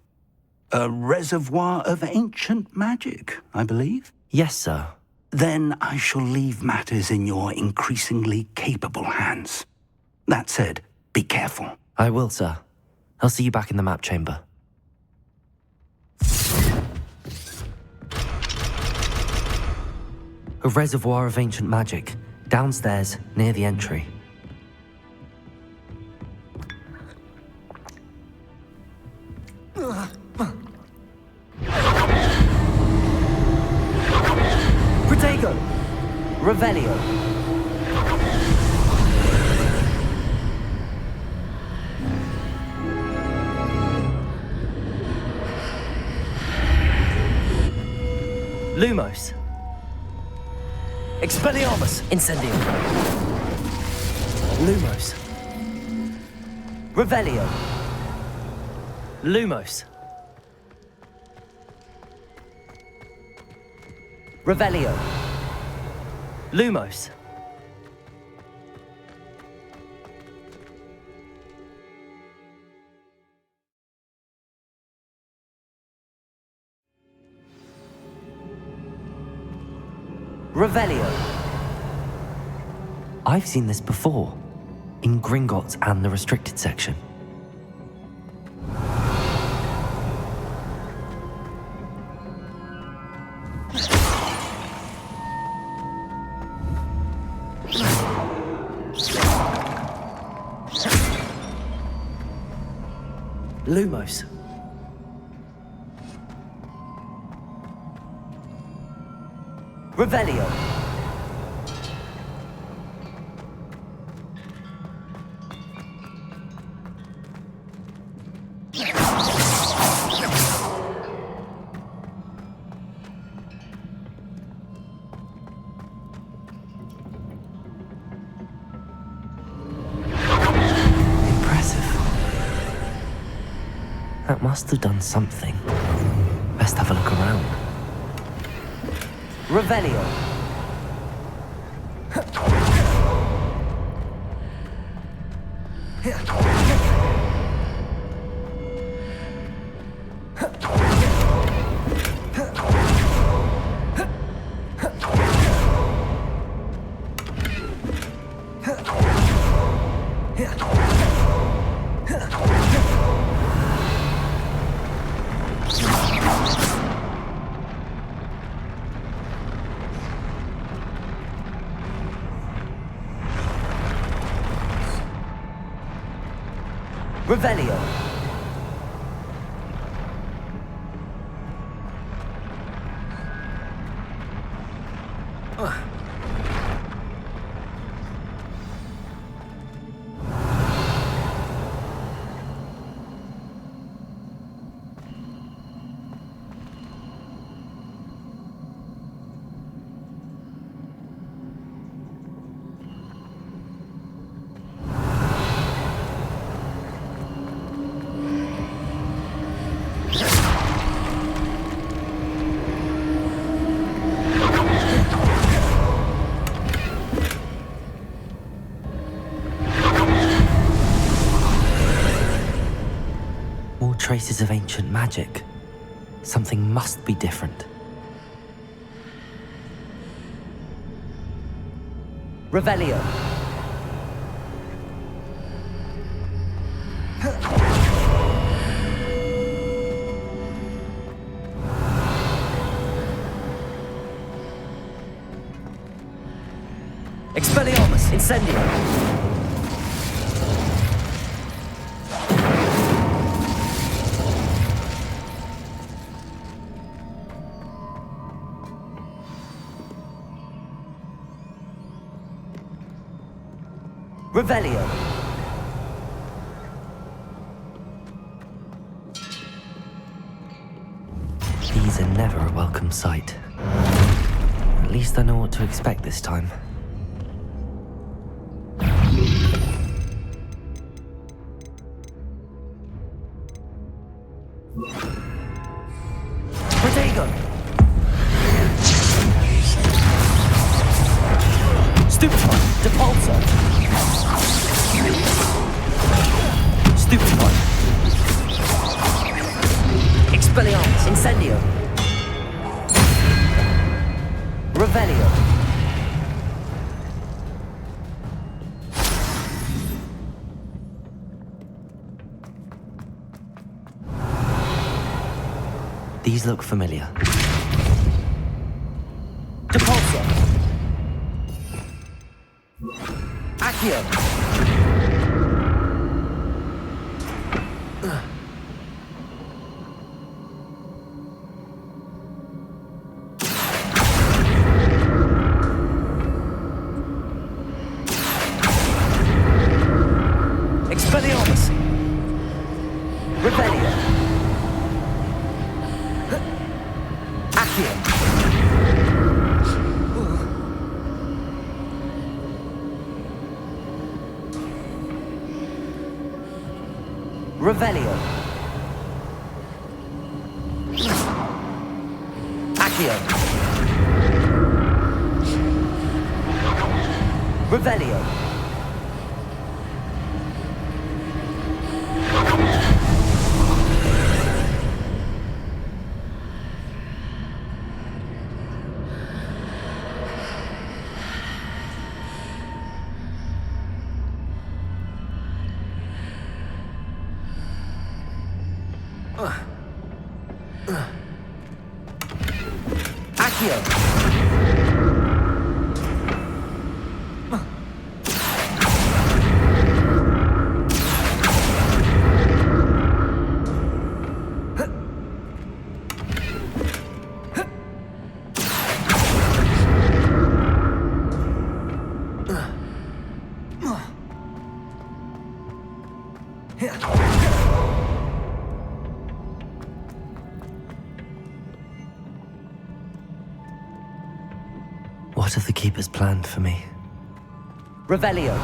A reservoir of ancient magic, I believe? Yes, sir. Then I shall leave matters in your increasingly capable hands. That said, be careful. I will, sir. I'll see you back in the map chamber. A reservoir of ancient magic, downstairs, near the entry. Protego! Revelio. Lumos. Expelliarmus! Incendium! Lumos. Revelio. Lumos. Revelio. Lumos. Revelio. I've seen this before, in Gringotts and the restricted section. Lumos. Revelio. That must have done something. Best have a look around. Revelio. Revelio. Traces of ancient magic. Something must be different. Revelio. Expelliarmus, Incendio. Revelio. These are never a welcome sight. At least I know what to expect this time. Protego! Stupefy! Depulsor! Stupefy. Expelliarmus, Incendio. Revelio. These look familiar. Depulsor. Accio. Expelliarmus. Revelio. Accio. Revelio. Accio. Revelio. Accio. What have the Keepers planned for me? Revelio.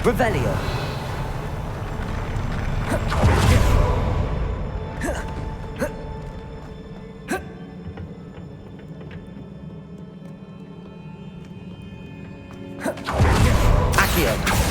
Revelio. Accio.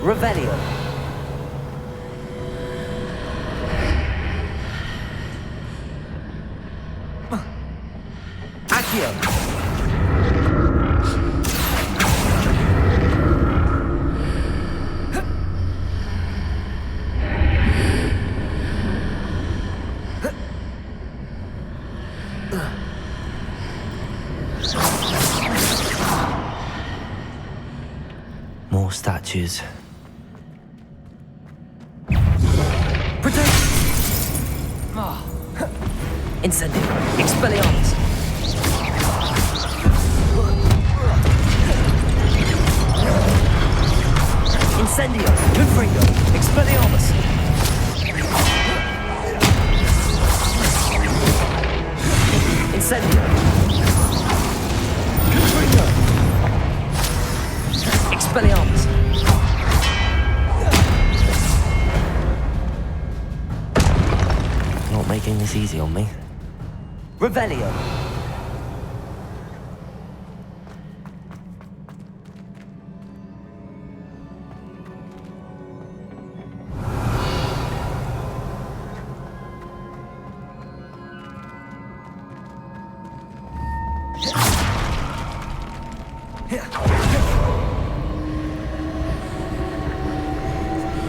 Revelio. Accio. More statues. Incendio. Expelliarmus. Incendio. Confringo. Expelliarmus. Incendio. Confringo. Expelliarmus. Not making this easy on me. Revelio.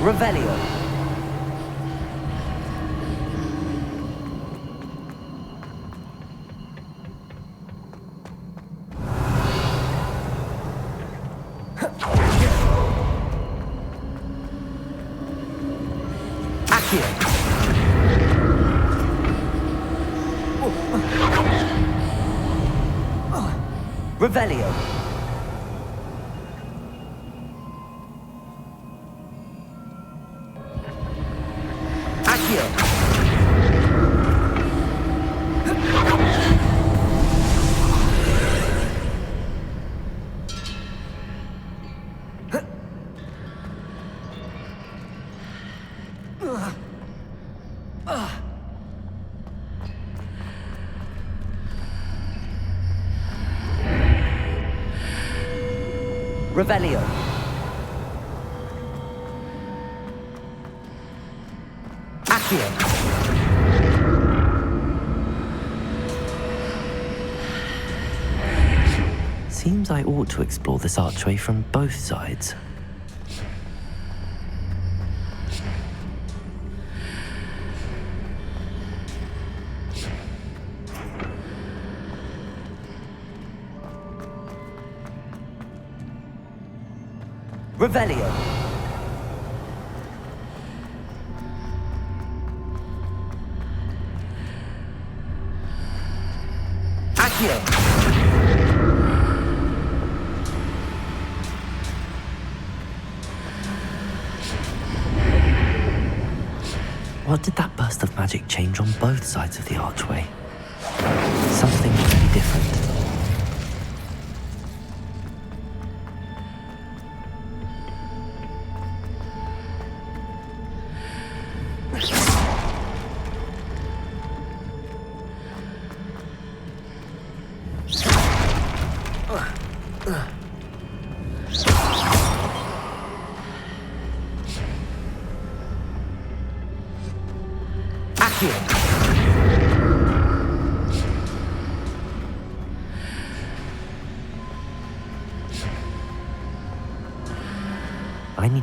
Revelio. Revelio. Accio. Revelio. Accio. Seems I ought to explore this archway from both sides. Revelio. Accio. What did that burst of magic change on both sides of the archway? Something really different.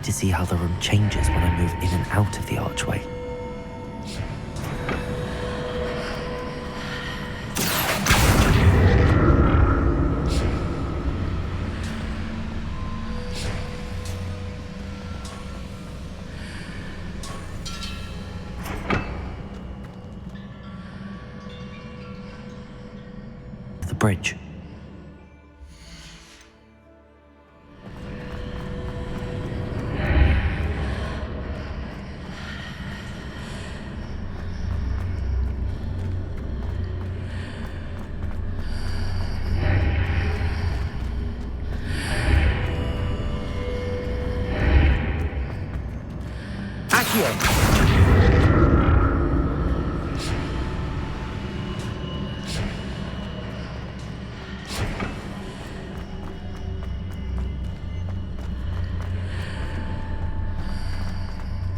to see how the room changes when I move in and out of the archway. The bridge.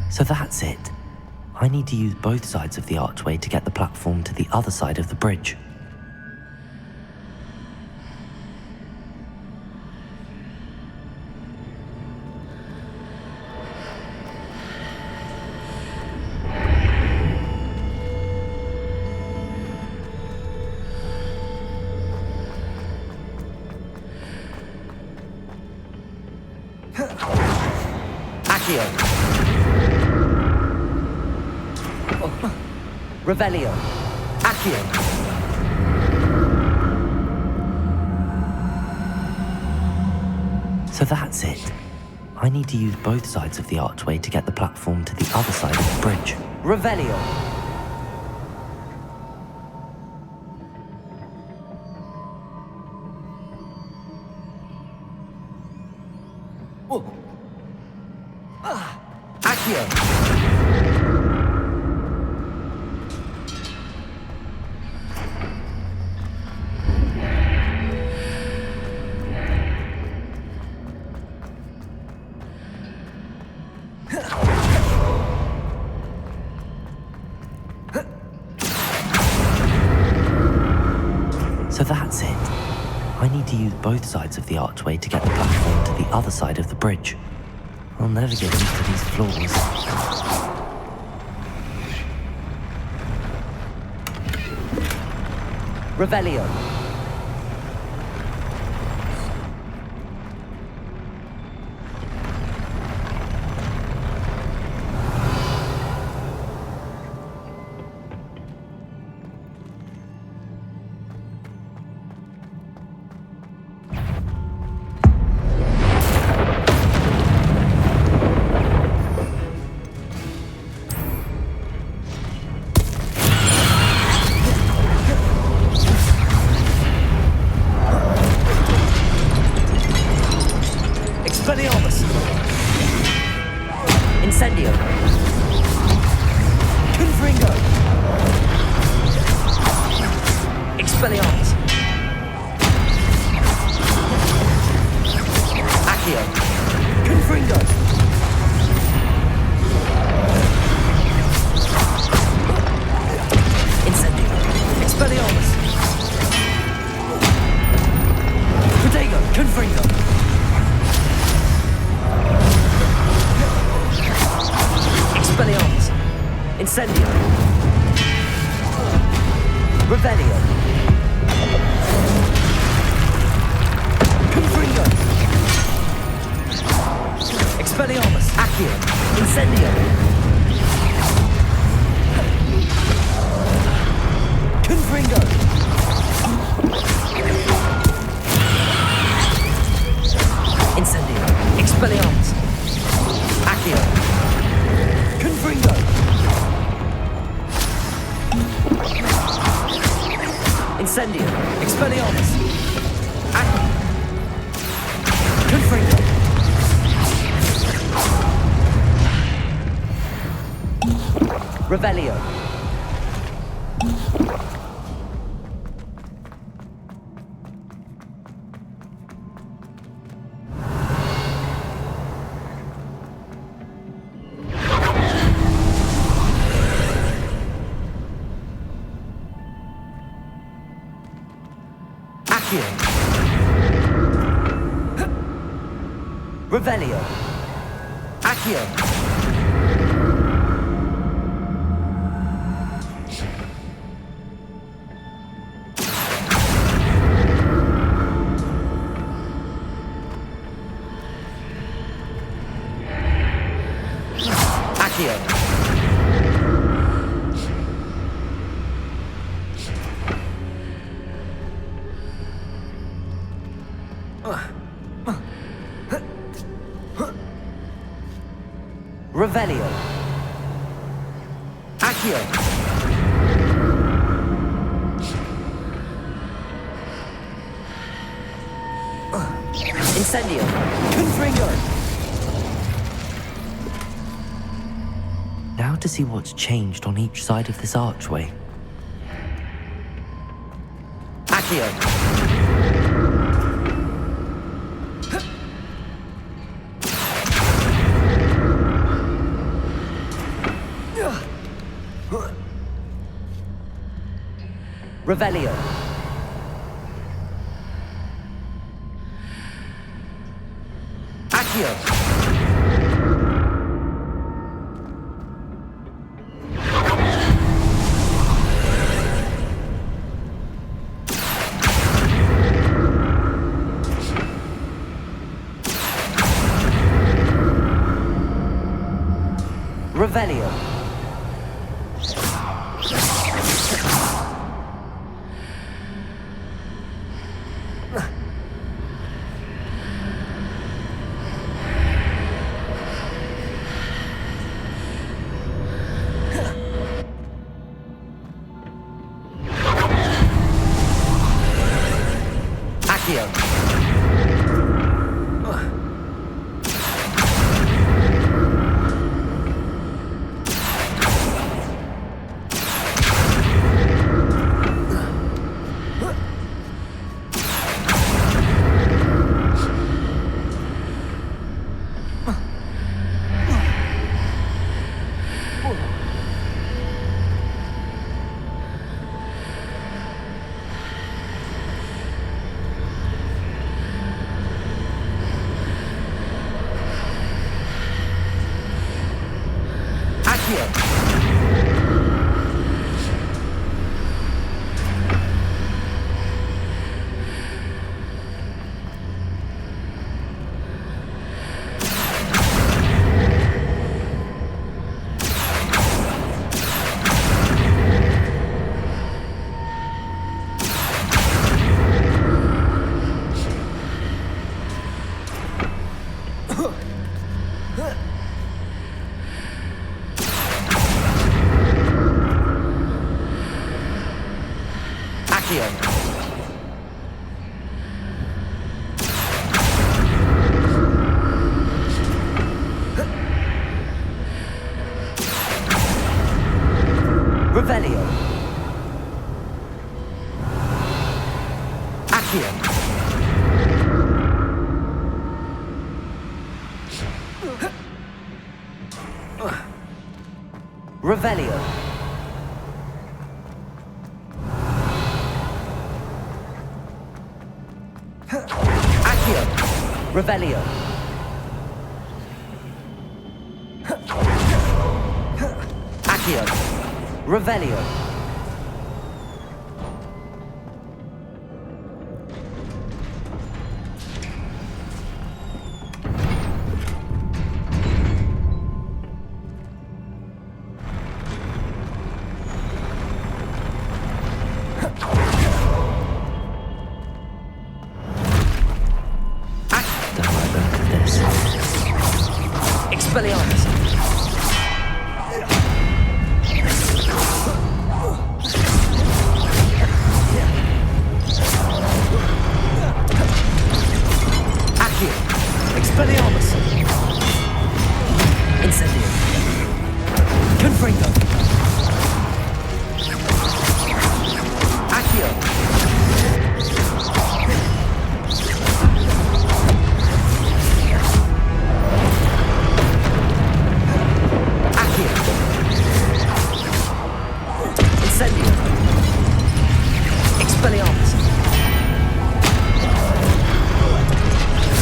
So that's it. I need to use both sides of the archway to get the platform to the other side of the bridge. Revelio. Accio. So that's it. I need to use both sides of the archway to get the platform to the other side of the bridge. Revelio. Accio. So that's it. I need to use both sides of the archway to get the platform to the other side of the bridge. I'll never get used to these floors. Revelio. Incendio. Confringo. Expelliarmus. Accio. Confringo. Incendio. Expelliarmus. Protego. Confringo. Expelliarmus. Incendio. Revelio. Confringo. Expelliarmus. Accio. Incendio. Confringo. Incendio. Expelliarmus. Accio. Confringo. Incendio. Expelliarmus. Confringo. Revelio. Revelio. Accio. Accio. Revelio. Accio. Incendio. Confringo. Now to see what's changed on each side of this archway. Accio. Revelio. Accio. Revelio. Revelio. Accio. Revelio. Accio. Revelio. Accio. Revelio. Expelliarmus. Accio. Expelliarmus. Incendio. Confringo. Accio. Incendio. Expelliarmus.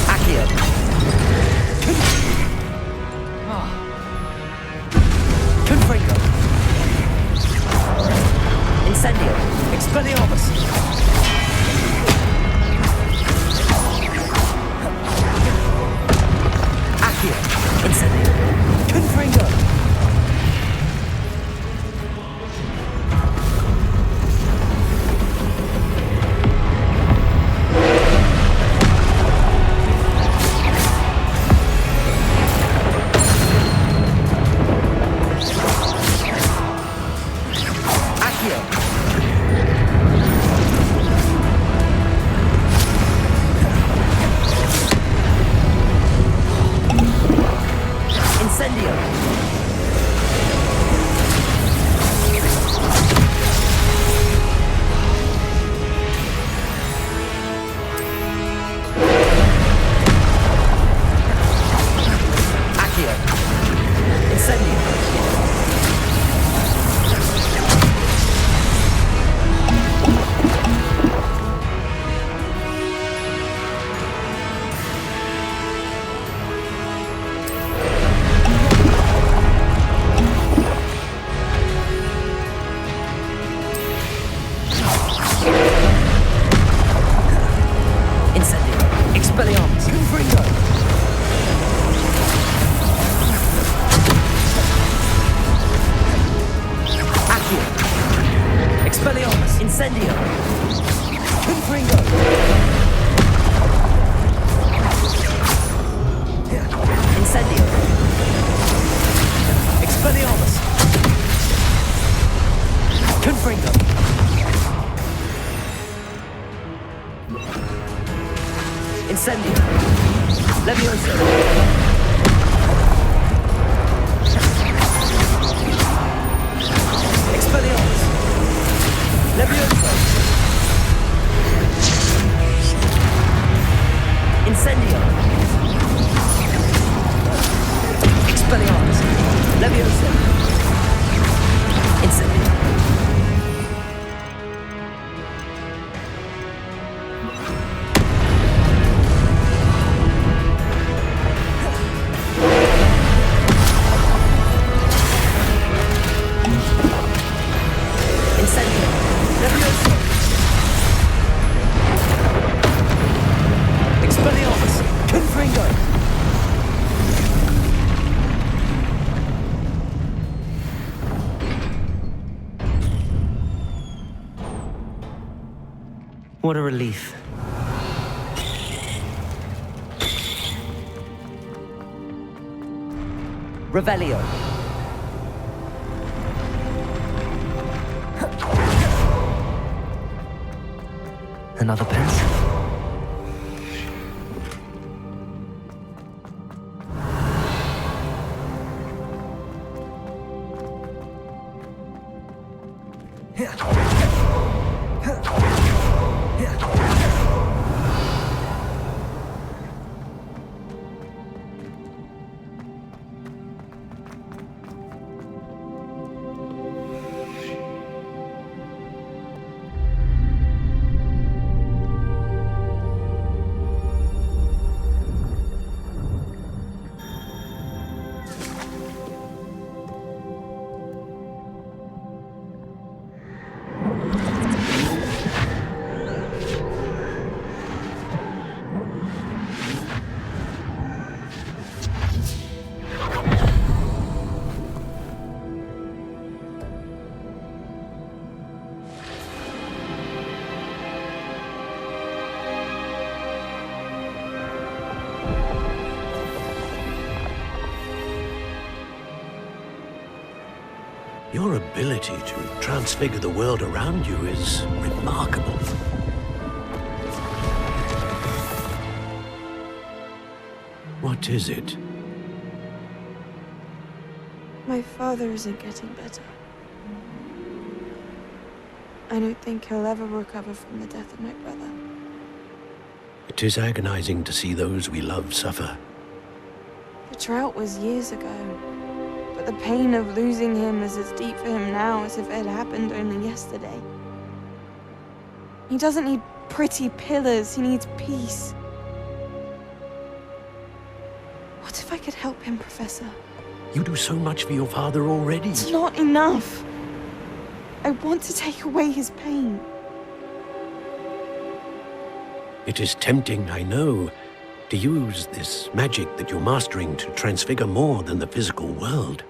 Accio. Expelliarmus! Accio! Incendio! Confringo! What a relief. Revelio. Another pencil. Your ability to transfigure the world around you is remarkable. What is it? My father isn't getting better. I don't think he'll ever recover from the death of my brother. It is agonizing to see those we love suffer. The drought was years ago. But the pain of losing him is as deep for him now as if it had happened only yesterday. He doesn't need pretty pillars, he needs peace. What if I could help him, Professor? You do so much for your father already. It's not enough. I want to take away his pain. It is tempting, I know, to use this magic that you're mastering to transfigure more than the physical world.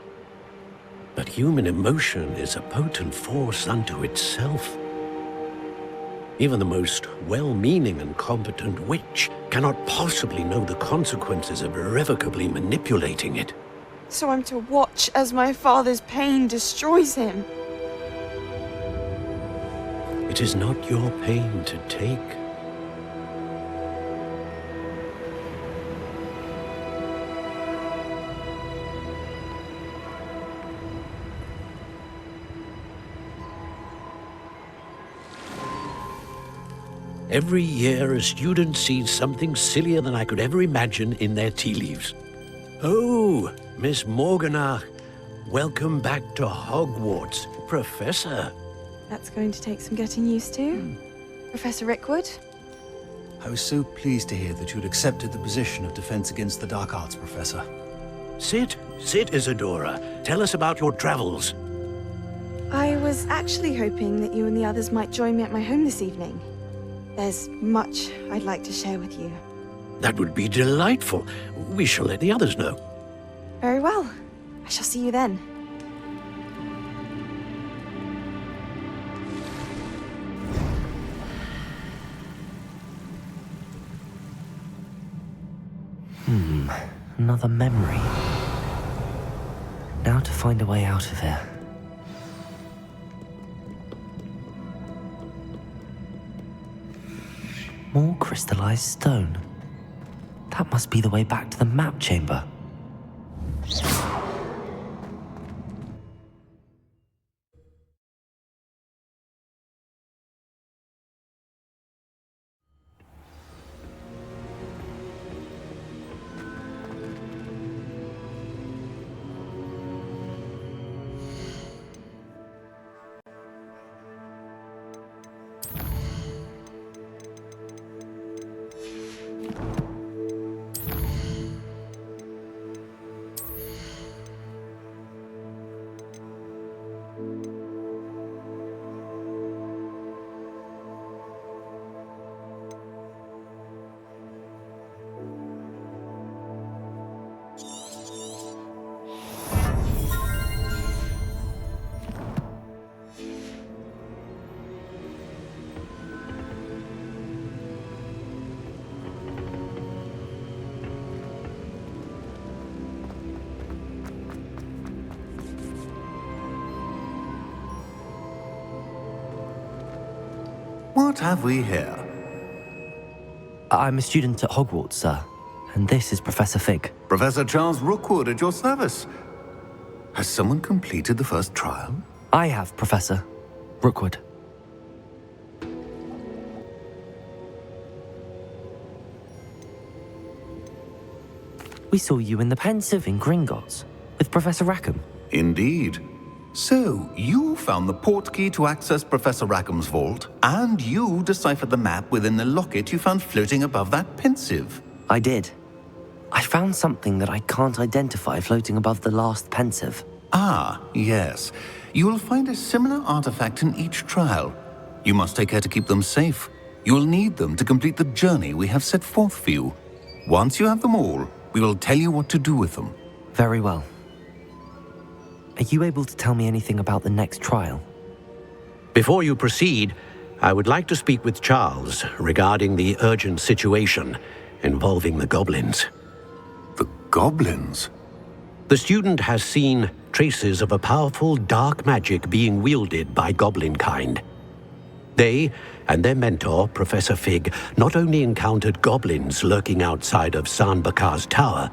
But human emotion is a potent force unto itself. Even the most well-meaning and competent witch cannot possibly know the consequences of irrevocably manipulating it. So I'm to watch as my father's pain destroys him. It is not your pain to take. Every year, a student sees something sillier than I could ever imagine in their tea leaves. Oh, Miss Morganach, welcome back to Hogwarts, Professor. That's going to take some getting used to. Professor Rickwood? I was so pleased to hear that you'd accepted the position of Defense Against the Dark Arts, Professor. Sit, Isadora. Tell us about your travels. I was actually hoping that you and the others might join me at my home this evening. There's much I'd like to share with you. That would be delightful. We shall let the others know. Very well. I shall see you then. Another memory. Now to find a way out of here. More crystallized stone. That must be the way back to the map chamber. What have we here? I'm a student at Hogwarts, sir. And this is Professor Fig. Professor Charles Rookwood at your service. Has someone completed the first trial? I have, Professor Rookwood. We saw you in the Pensive in Gringotts with Professor Rackham. Indeed. So, you found the portkey to access Professor Rackham's vault, and you deciphered the map within the locket you found floating above that Pensive. I did. I found something that I can't identify floating above the last Pensive. Ah, yes. You will find a similar artifact in each trial. You must take care to keep them safe. You will need them to complete the journey we have set forth for you. Once you have them all, we will tell you what to do with them. Very well. Are you able to tell me anything about the next trial? Before you proceed, I would like to speak with Charles regarding the urgent situation involving the goblins. The goblins? The student has seen traces of a powerful dark magic being wielded by goblin kind. They and their mentor, Professor Fig, not only encountered goblins lurking outside of Sanbakar's tower,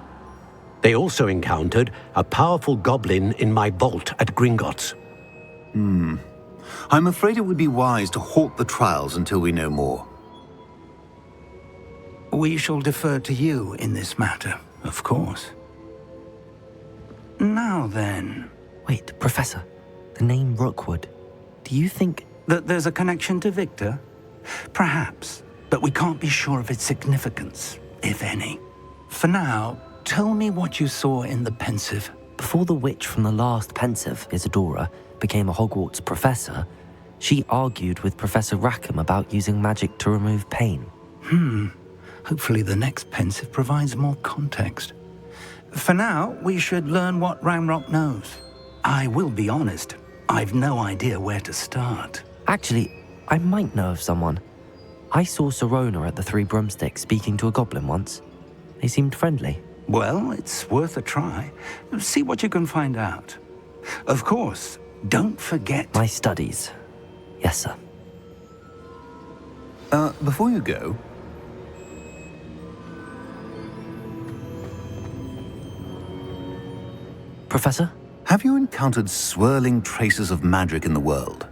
they also encountered a powerful goblin in my vault at Gringotts. I'm afraid it would be wise to halt the trials until we know more. We shall defer to you in this matter, of course. Now then... Wait, Professor. The name Rookwood. Do you think... that there's a connection to Victor? Perhaps, but we can't be sure of its significance, if any. For now, tell me what you saw in the Pensive. Before the witch from the last pensive, Isadora, became a Hogwarts professor, she argued with Professor Rackham about using magic to remove pain. Hopefully the next pensive provides more context. For now, we should learn what Ramrock knows. I will be honest, I've no idea where to start. Actually, I might know of someone. I saw Sirona at the Three Broomsticks speaking to a goblin once. They seemed friendly. Well, it's worth a try. See what you can find out. Of course, don't forget... My studies. Yes, sir. Before you go... Professor? Have you encountered swirling traces of magic in the world?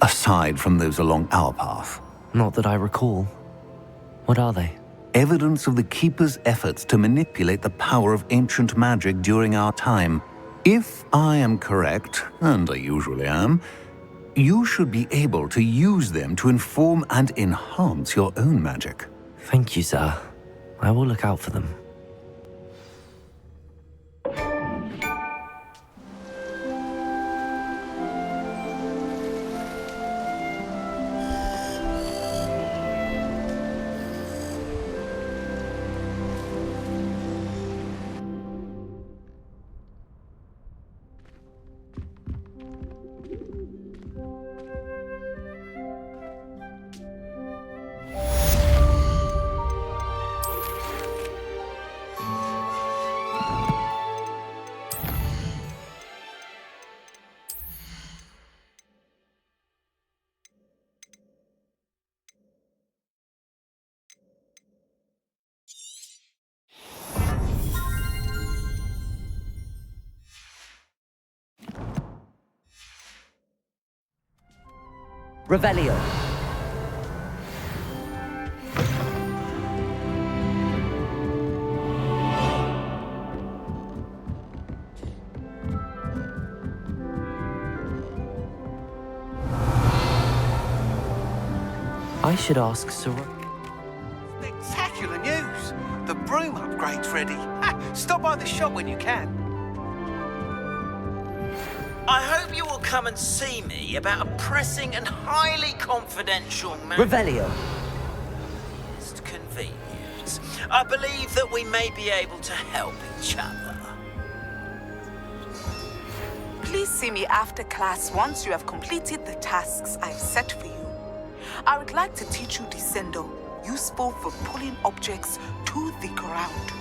Aside from those along our path? Not that I recall. What are they? Evidence of the Keeper's efforts to manipulate the power of ancient magic during our time. If I am correct, and I usually am, you should be able to use them to inform and enhance your own magic. Thank you, sir. I will look out for them. Revelio. I should ask Sir... Spectacular news! The broom upgrade's ready. Stop by the shop when you can. I hope you will come and see me about a pressing and highly confidential matter. Revelio. Convenient. I believe that we may be able to help each other. Please see me after class once you have completed the tasks I've set for you. I would like to teach you Descendo, useful for pulling objects to the ground.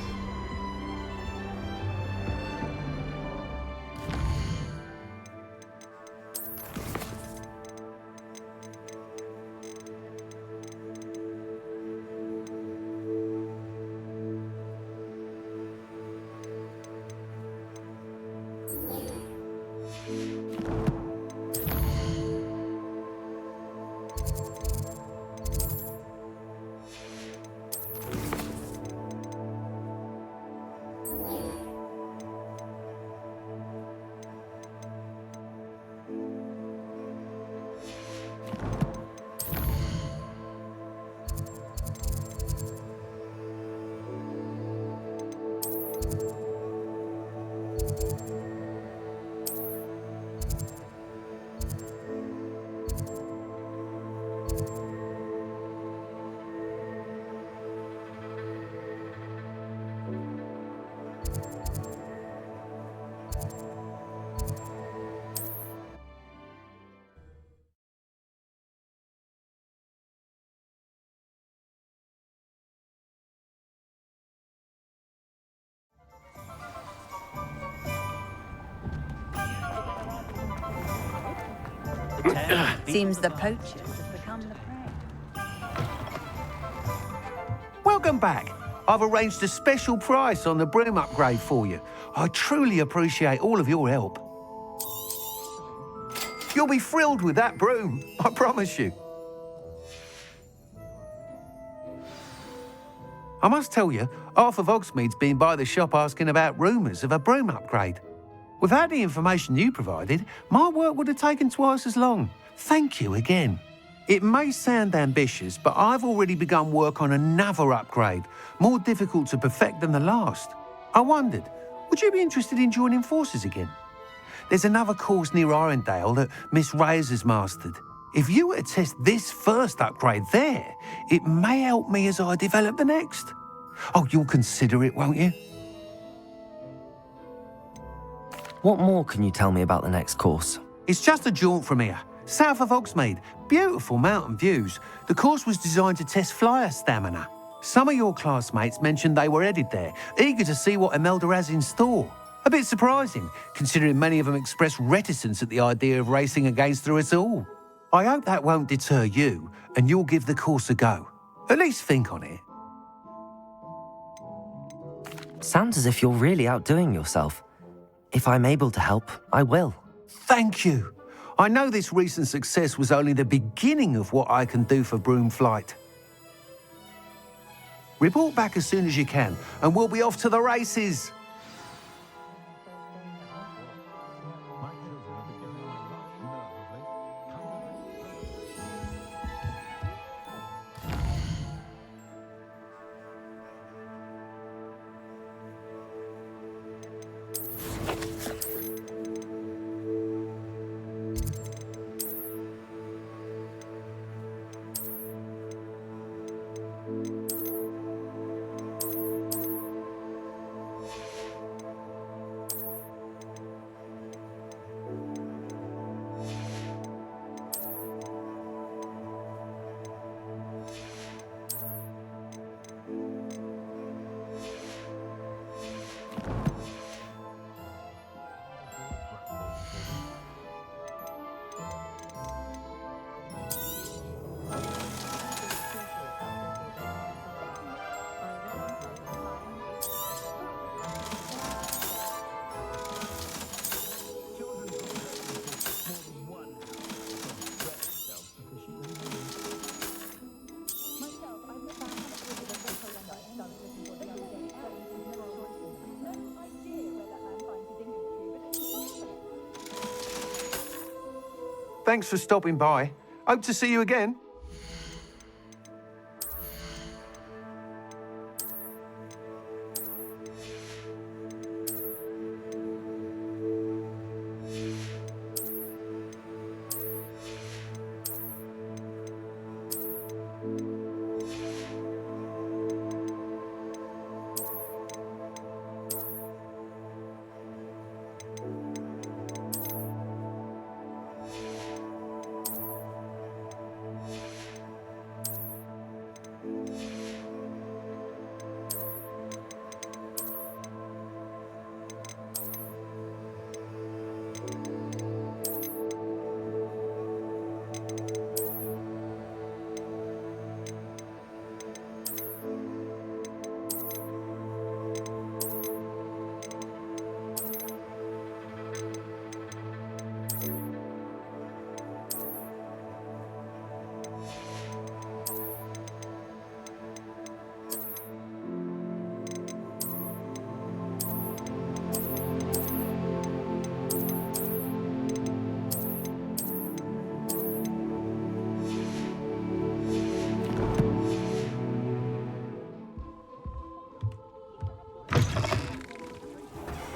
Seems the poachers have become the prey. Welcome back. I've arranged a special price on the broom upgrade for you. I truly appreciate all of your help. You'll be thrilled with that broom, I promise you. I must tell you, half of Hogsmeade's been by the shop asking about rumours of a broom upgrade. Without the information you provided, my work would have taken twice as long. Thank you again. It may sound ambitious, but I've already begun work on another upgrade, more difficult to perfect than the last. I wondered, Would you be interested in joining forces again? There's another course near Arendale that Miss Reyes has mastered. If you were to test this first upgrade there, it may help me as I develop the next. Oh, you'll consider it, won't you? What more can you tell me about the next course? It's just a jaunt from here, south of Hogsmeade. Beautiful mountain views. The course was designed to test flyer stamina. Some of your classmates mentioned they were headed there, eager to see what Imelda has in store. A bit surprising, considering many of them expressed reticence at the idea of racing against her at all. I hope that won't deter you, and you'll give the course a go. At least think on it. Sounds as if you're really outdoing yourself. If I'm able to help, I will. Thank you. I know this recent success was only the beginning of what I can do for Broomflight. Report back as soon as you can, and we'll be off to the races. Thanks for stopping by. Hope to see you again.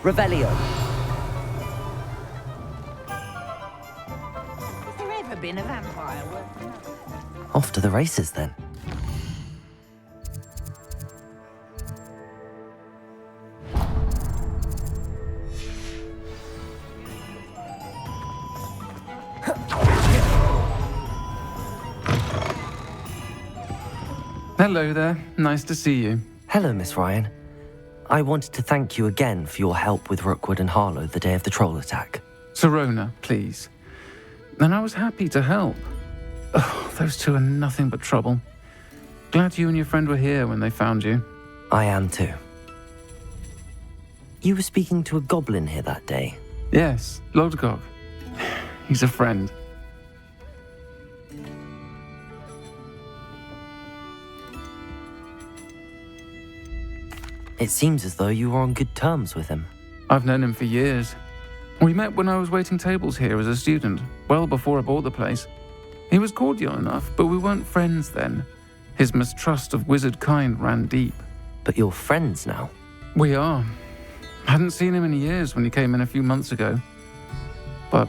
Revelio. Has there ever been a vampire worth knowing? Off to the races then. Hello there. Nice to see you. Hello, Miss Ryan. I wanted to thank you again for your help with Rookwood and Harlow the day of the troll attack. Sirona, please. And I was happy to help. Oh, those two are nothing but trouble. Glad you and your friend were here when they found you. I am too. You were speaking to a goblin here that day. Yes, Lodgok. He's a friend. It seems as though you were on good terms with him. I've known him for years. We met when I was waiting tables here as a student, well before I bought the place. He was cordial enough, but we weren't friends then. His mistrust of wizard kind ran deep. But you're friends now? We are. I hadn't seen him in years when he came in a few months ago. But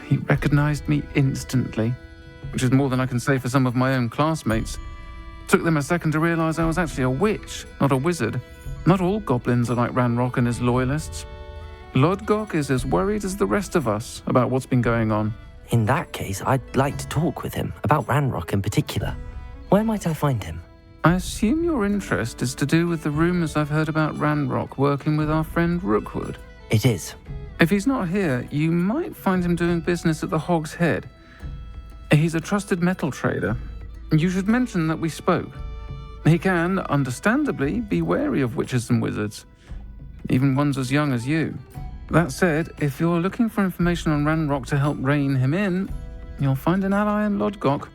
he recognized me instantly, which is more than I can say for some of my own classmates. Took them a second to realize I was actually a witch, not a wizard. Not all goblins are like Ranrock and his loyalists. Lodgok is as worried as the rest of us about what's been going on. In that case, I'd like to talk with him, about Ranrock in particular. Where might I find him? I assume your interest is to do with the rumors I've heard about Ranrock working with our friend Rookwood. It is. If he's not here, you might find him doing business at the Hog's Head. He's a trusted metal trader. You should mention that we spoke. He can, understandably, be wary of witches and wizards, even ones as young as you. That said, if you're looking for information on Ranrock to help rein him in, you'll find an ally in Lodgok.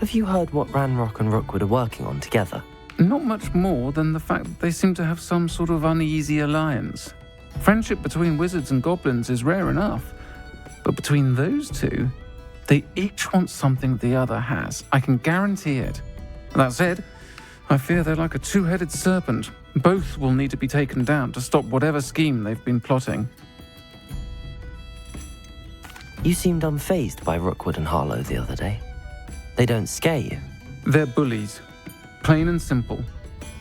Have you heard what Ranrock and Rookwood are working on together? Not much more than the fact that they seem to have some sort of uneasy alliance. Friendship between wizards and goblins is rare enough, but between those two, they each want something the other has. I can guarantee it. That said, I fear they're like a two-headed serpent. Both will need to be taken down to stop whatever scheme they've been plotting. You seemed unfazed by Rookwood and Harlow the other day. They don't scare you? They're bullies. Plain and simple.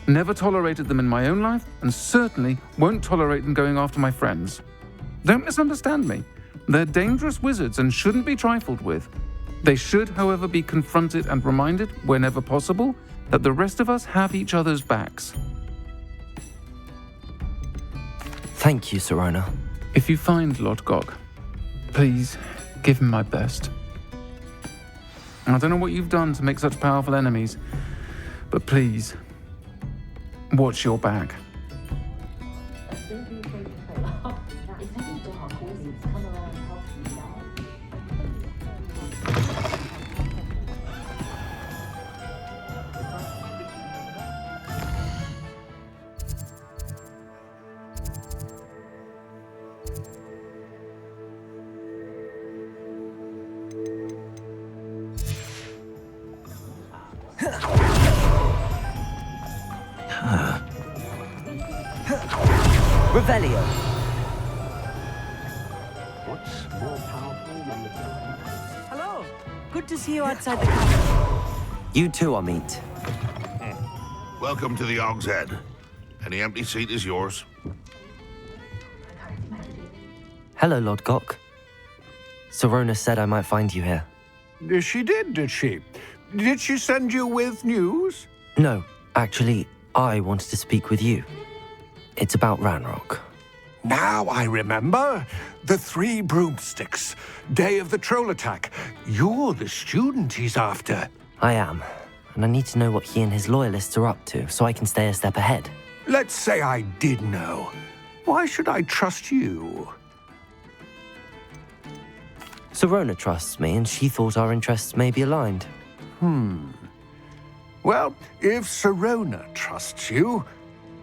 Never tolerated them in my own life, and certainly won't tolerate them going after my friends. Don't misunderstand me. They're dangerous wizards and shouldn't be trifled with. They should, however, be confronted and reminded, whenever possible, that the rest of us have each other's backs. Thank you, Sirona. If you find Lodgok, please give him my best. I don't know what you've done to make such powerful enemies, but please, watch your back. Revelio. What's more powerful than the... Hello. Good to see you outside the castle. You too, Amit. Welcome to the Hog's Head. Any empty seat is yours. Hello, Lodgok. Sirona said I might find you here. She did she? Did she send you with news? No, actually, I wanted to speak with you. It's about Ranrock. Now I remember. The 3 broomsticks. Day of the troll attack. You're the student he's after. I am. And I need to know what he and his loyalists are up to, so I can stay a step ahead. Let's say I did know. Why should I trust you? Sirona trusts me, and she thought our interests may be aligned. Well, if Sirona trusts you,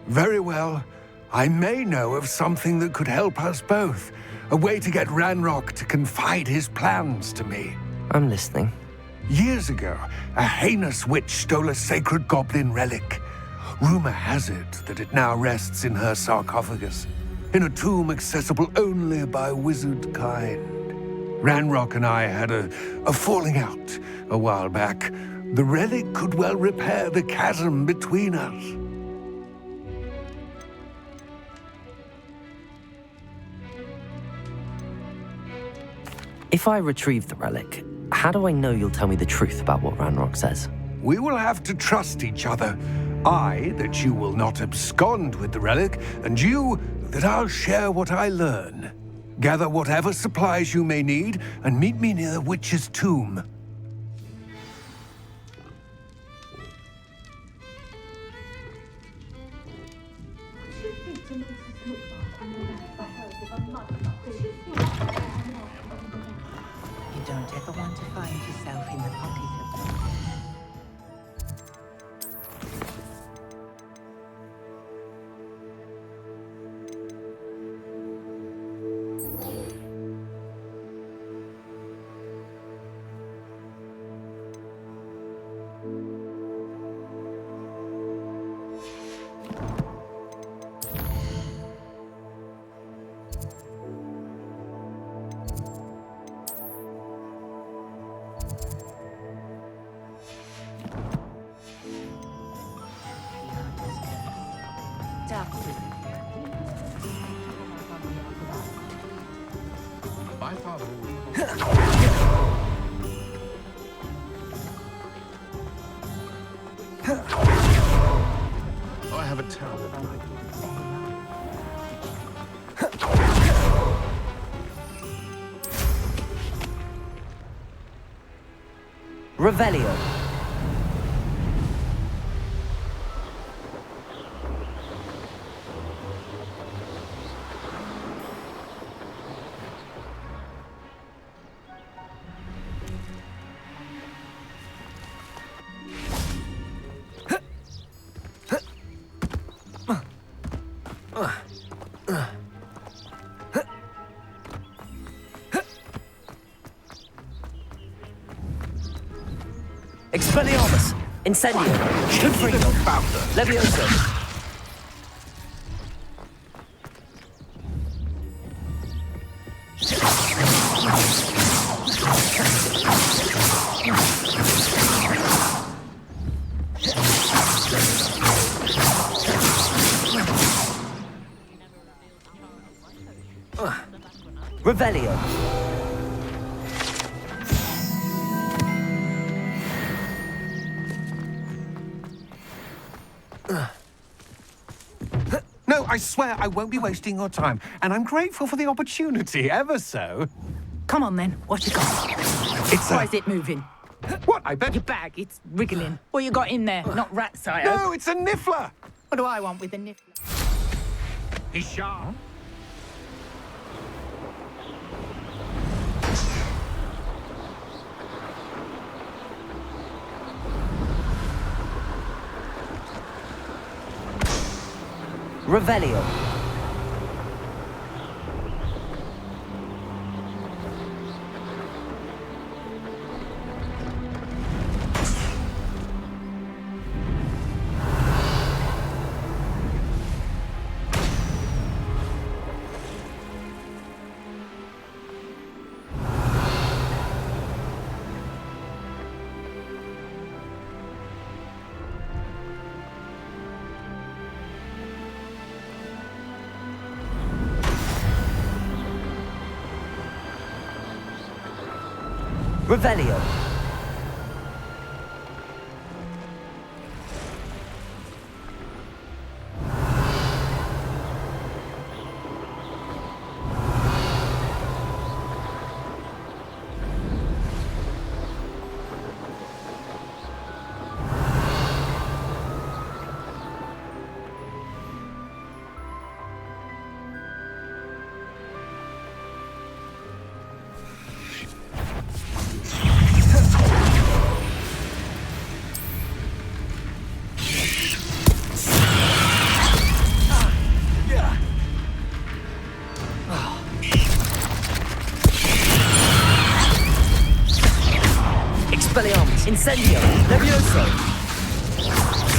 very well. I may know of something that could help us both. A way to get Ranrock to confide his plans to me. I'm listening. Years ago, a heinous witch stole a sacred goblin relic. Rumor has it that it now rests in her sarcophagus, in a tomb accessible only by wizard kind. Ranrock and I had a falling out a while back. The relic could well repair the chasm between us. If I retrieve the relic, how do I know you'll tell me the truth about what Ranrock says? We will have to trust each other. I, that you will not abscond with the relic, and you, that I'll share what I learn. Gather whatever supplies you may need, and meet me near the witch's tomb. You don't ever want to find yourself in the pocket of them. Revelio. Expelliarmus! Incendio! Confringo! Levioso! Revelio! No, I swear I won't be wasting your time, and I'm grateful for the opportunity, ever so. Come on then, what you got? Why is it moving? What, I bet? Your bag, it's wriggling. What you got in there? Not rats, I hope. No, it's a niffler! What do I want with a niffler? He's sharp. Revelio. Revelio. Expelliarmus, Incendio, Levioso,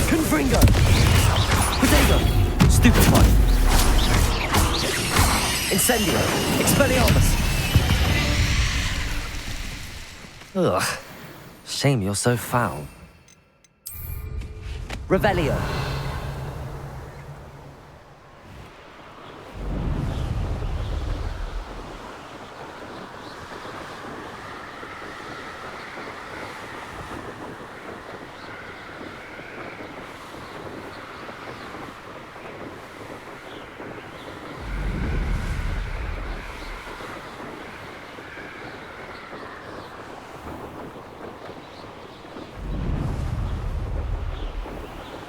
Confringo, Potato, Stupefy, Incendio, Expelliarmus. Ugh, shame you're so foul. Revelio.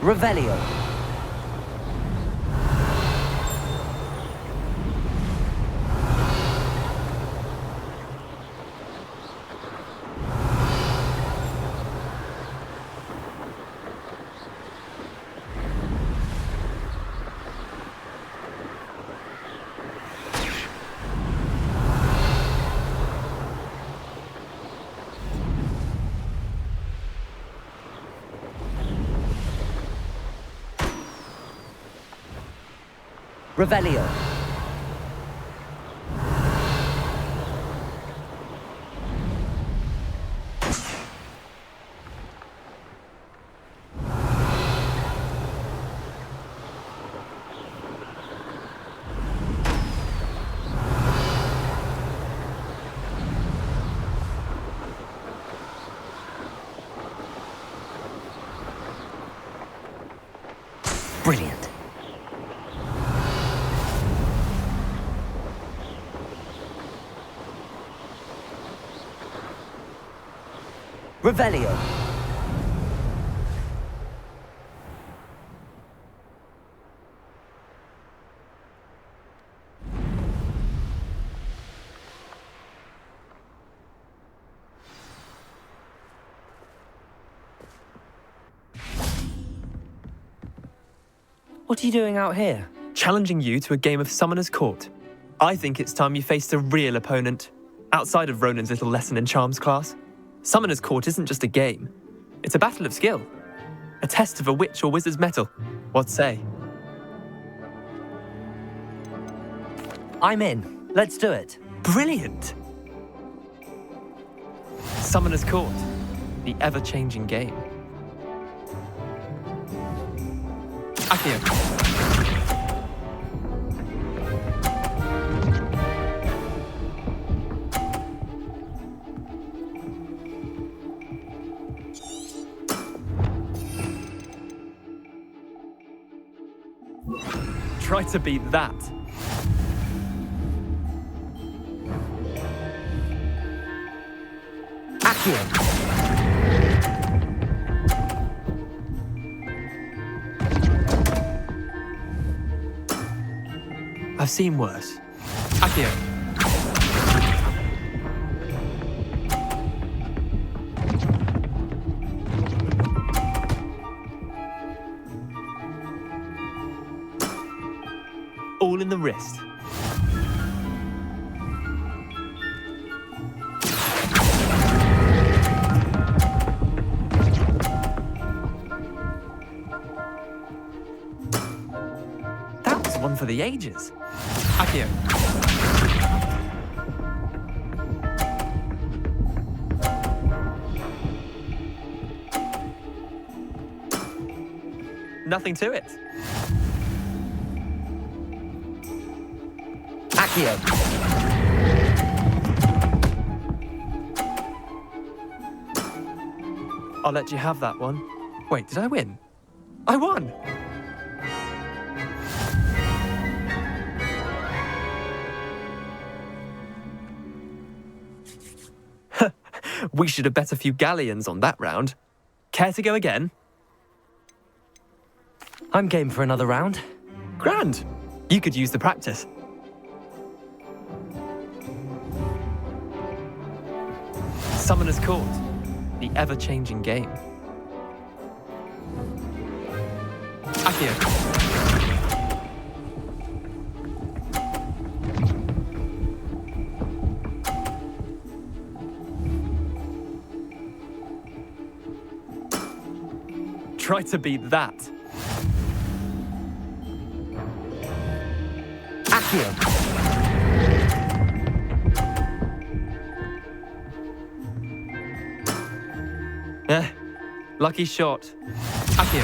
Revelio. Revelio. Brilliant. Revelio. What are you doing out here? Challenging you to a game of Summoner's Court. I think it's time you faced a real opponent, outside of Ronan's little lesson in charms class. Summoner's Court isn't just a game. It's a battle of skill. A test of a witch or wizard's mettle. What say? I'm in. Let's do it. Brilliant! Summoner's Court. The ever-changing game. Accio. Try to beat that. Accio. I've seen worse. Accio. All in the wrist. That was one for the ages. Accio. Nothing to it. Accio. I'll let you have that one. Wait, did I win? I won! We should have bet a few galleons on that round. Care to go again? I'm game for another round. Grand! You could use the practice. Summoner's Court. The ever-changing game. Accio. Try to beat that. Accio. Lucky shot. Accio.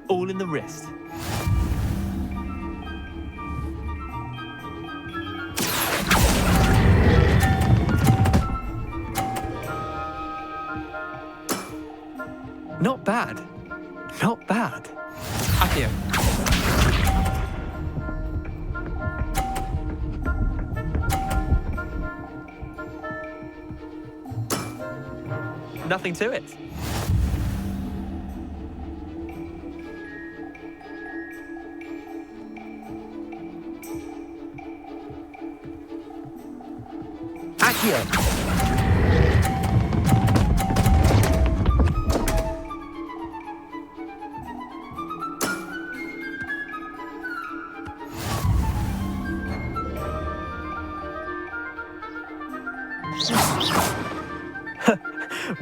All in the wrist. Not bad. Not bad. Accio. Nothing to it. Accio.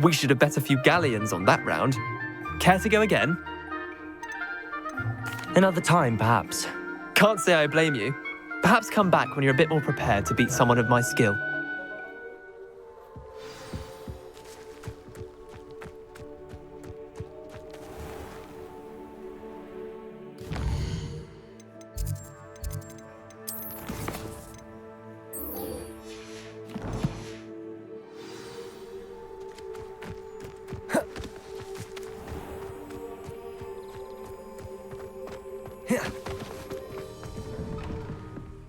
We should have bet a few galleons on that round. Care to go again? Another time, perhaps. Can't say I blame you. Perhaps come back when you're a bit more prepared to beat someone of my skill.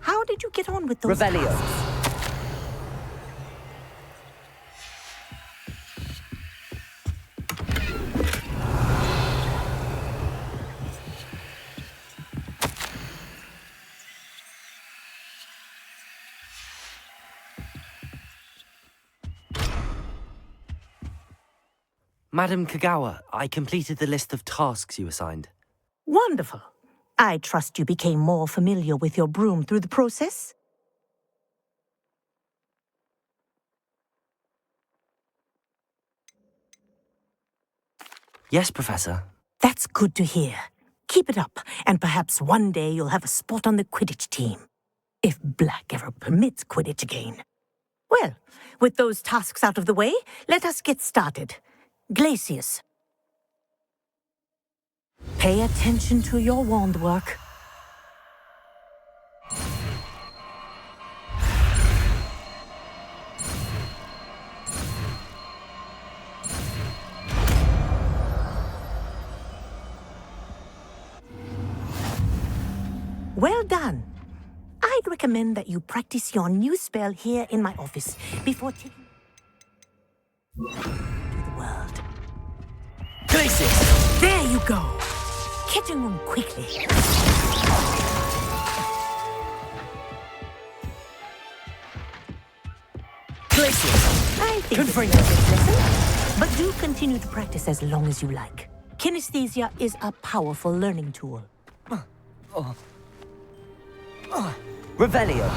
How did you get on with those Revelio. tasks? Madam Kagawa, I completed the list of tasks you assigned. Wonderful. I trust you became more familiar with your broom through the process? Yes, Professor. That's good to hear. Keep it up, and perhaps one day you'll have a spot on the Quidditch team. If Black ever permits Quidditch again. Well, with those tasks out of the way, let us get started. Glacius. Pay attention to your wand work. Well done. I'd recommend that you practice your new spell here in my office before taking to the world. Glacius! There you go. Get in room quickly. Glacius! I think it's a good lesson, but do continue to practice as long as you like. Kinesthesia is a powerful learning tool. Revelio.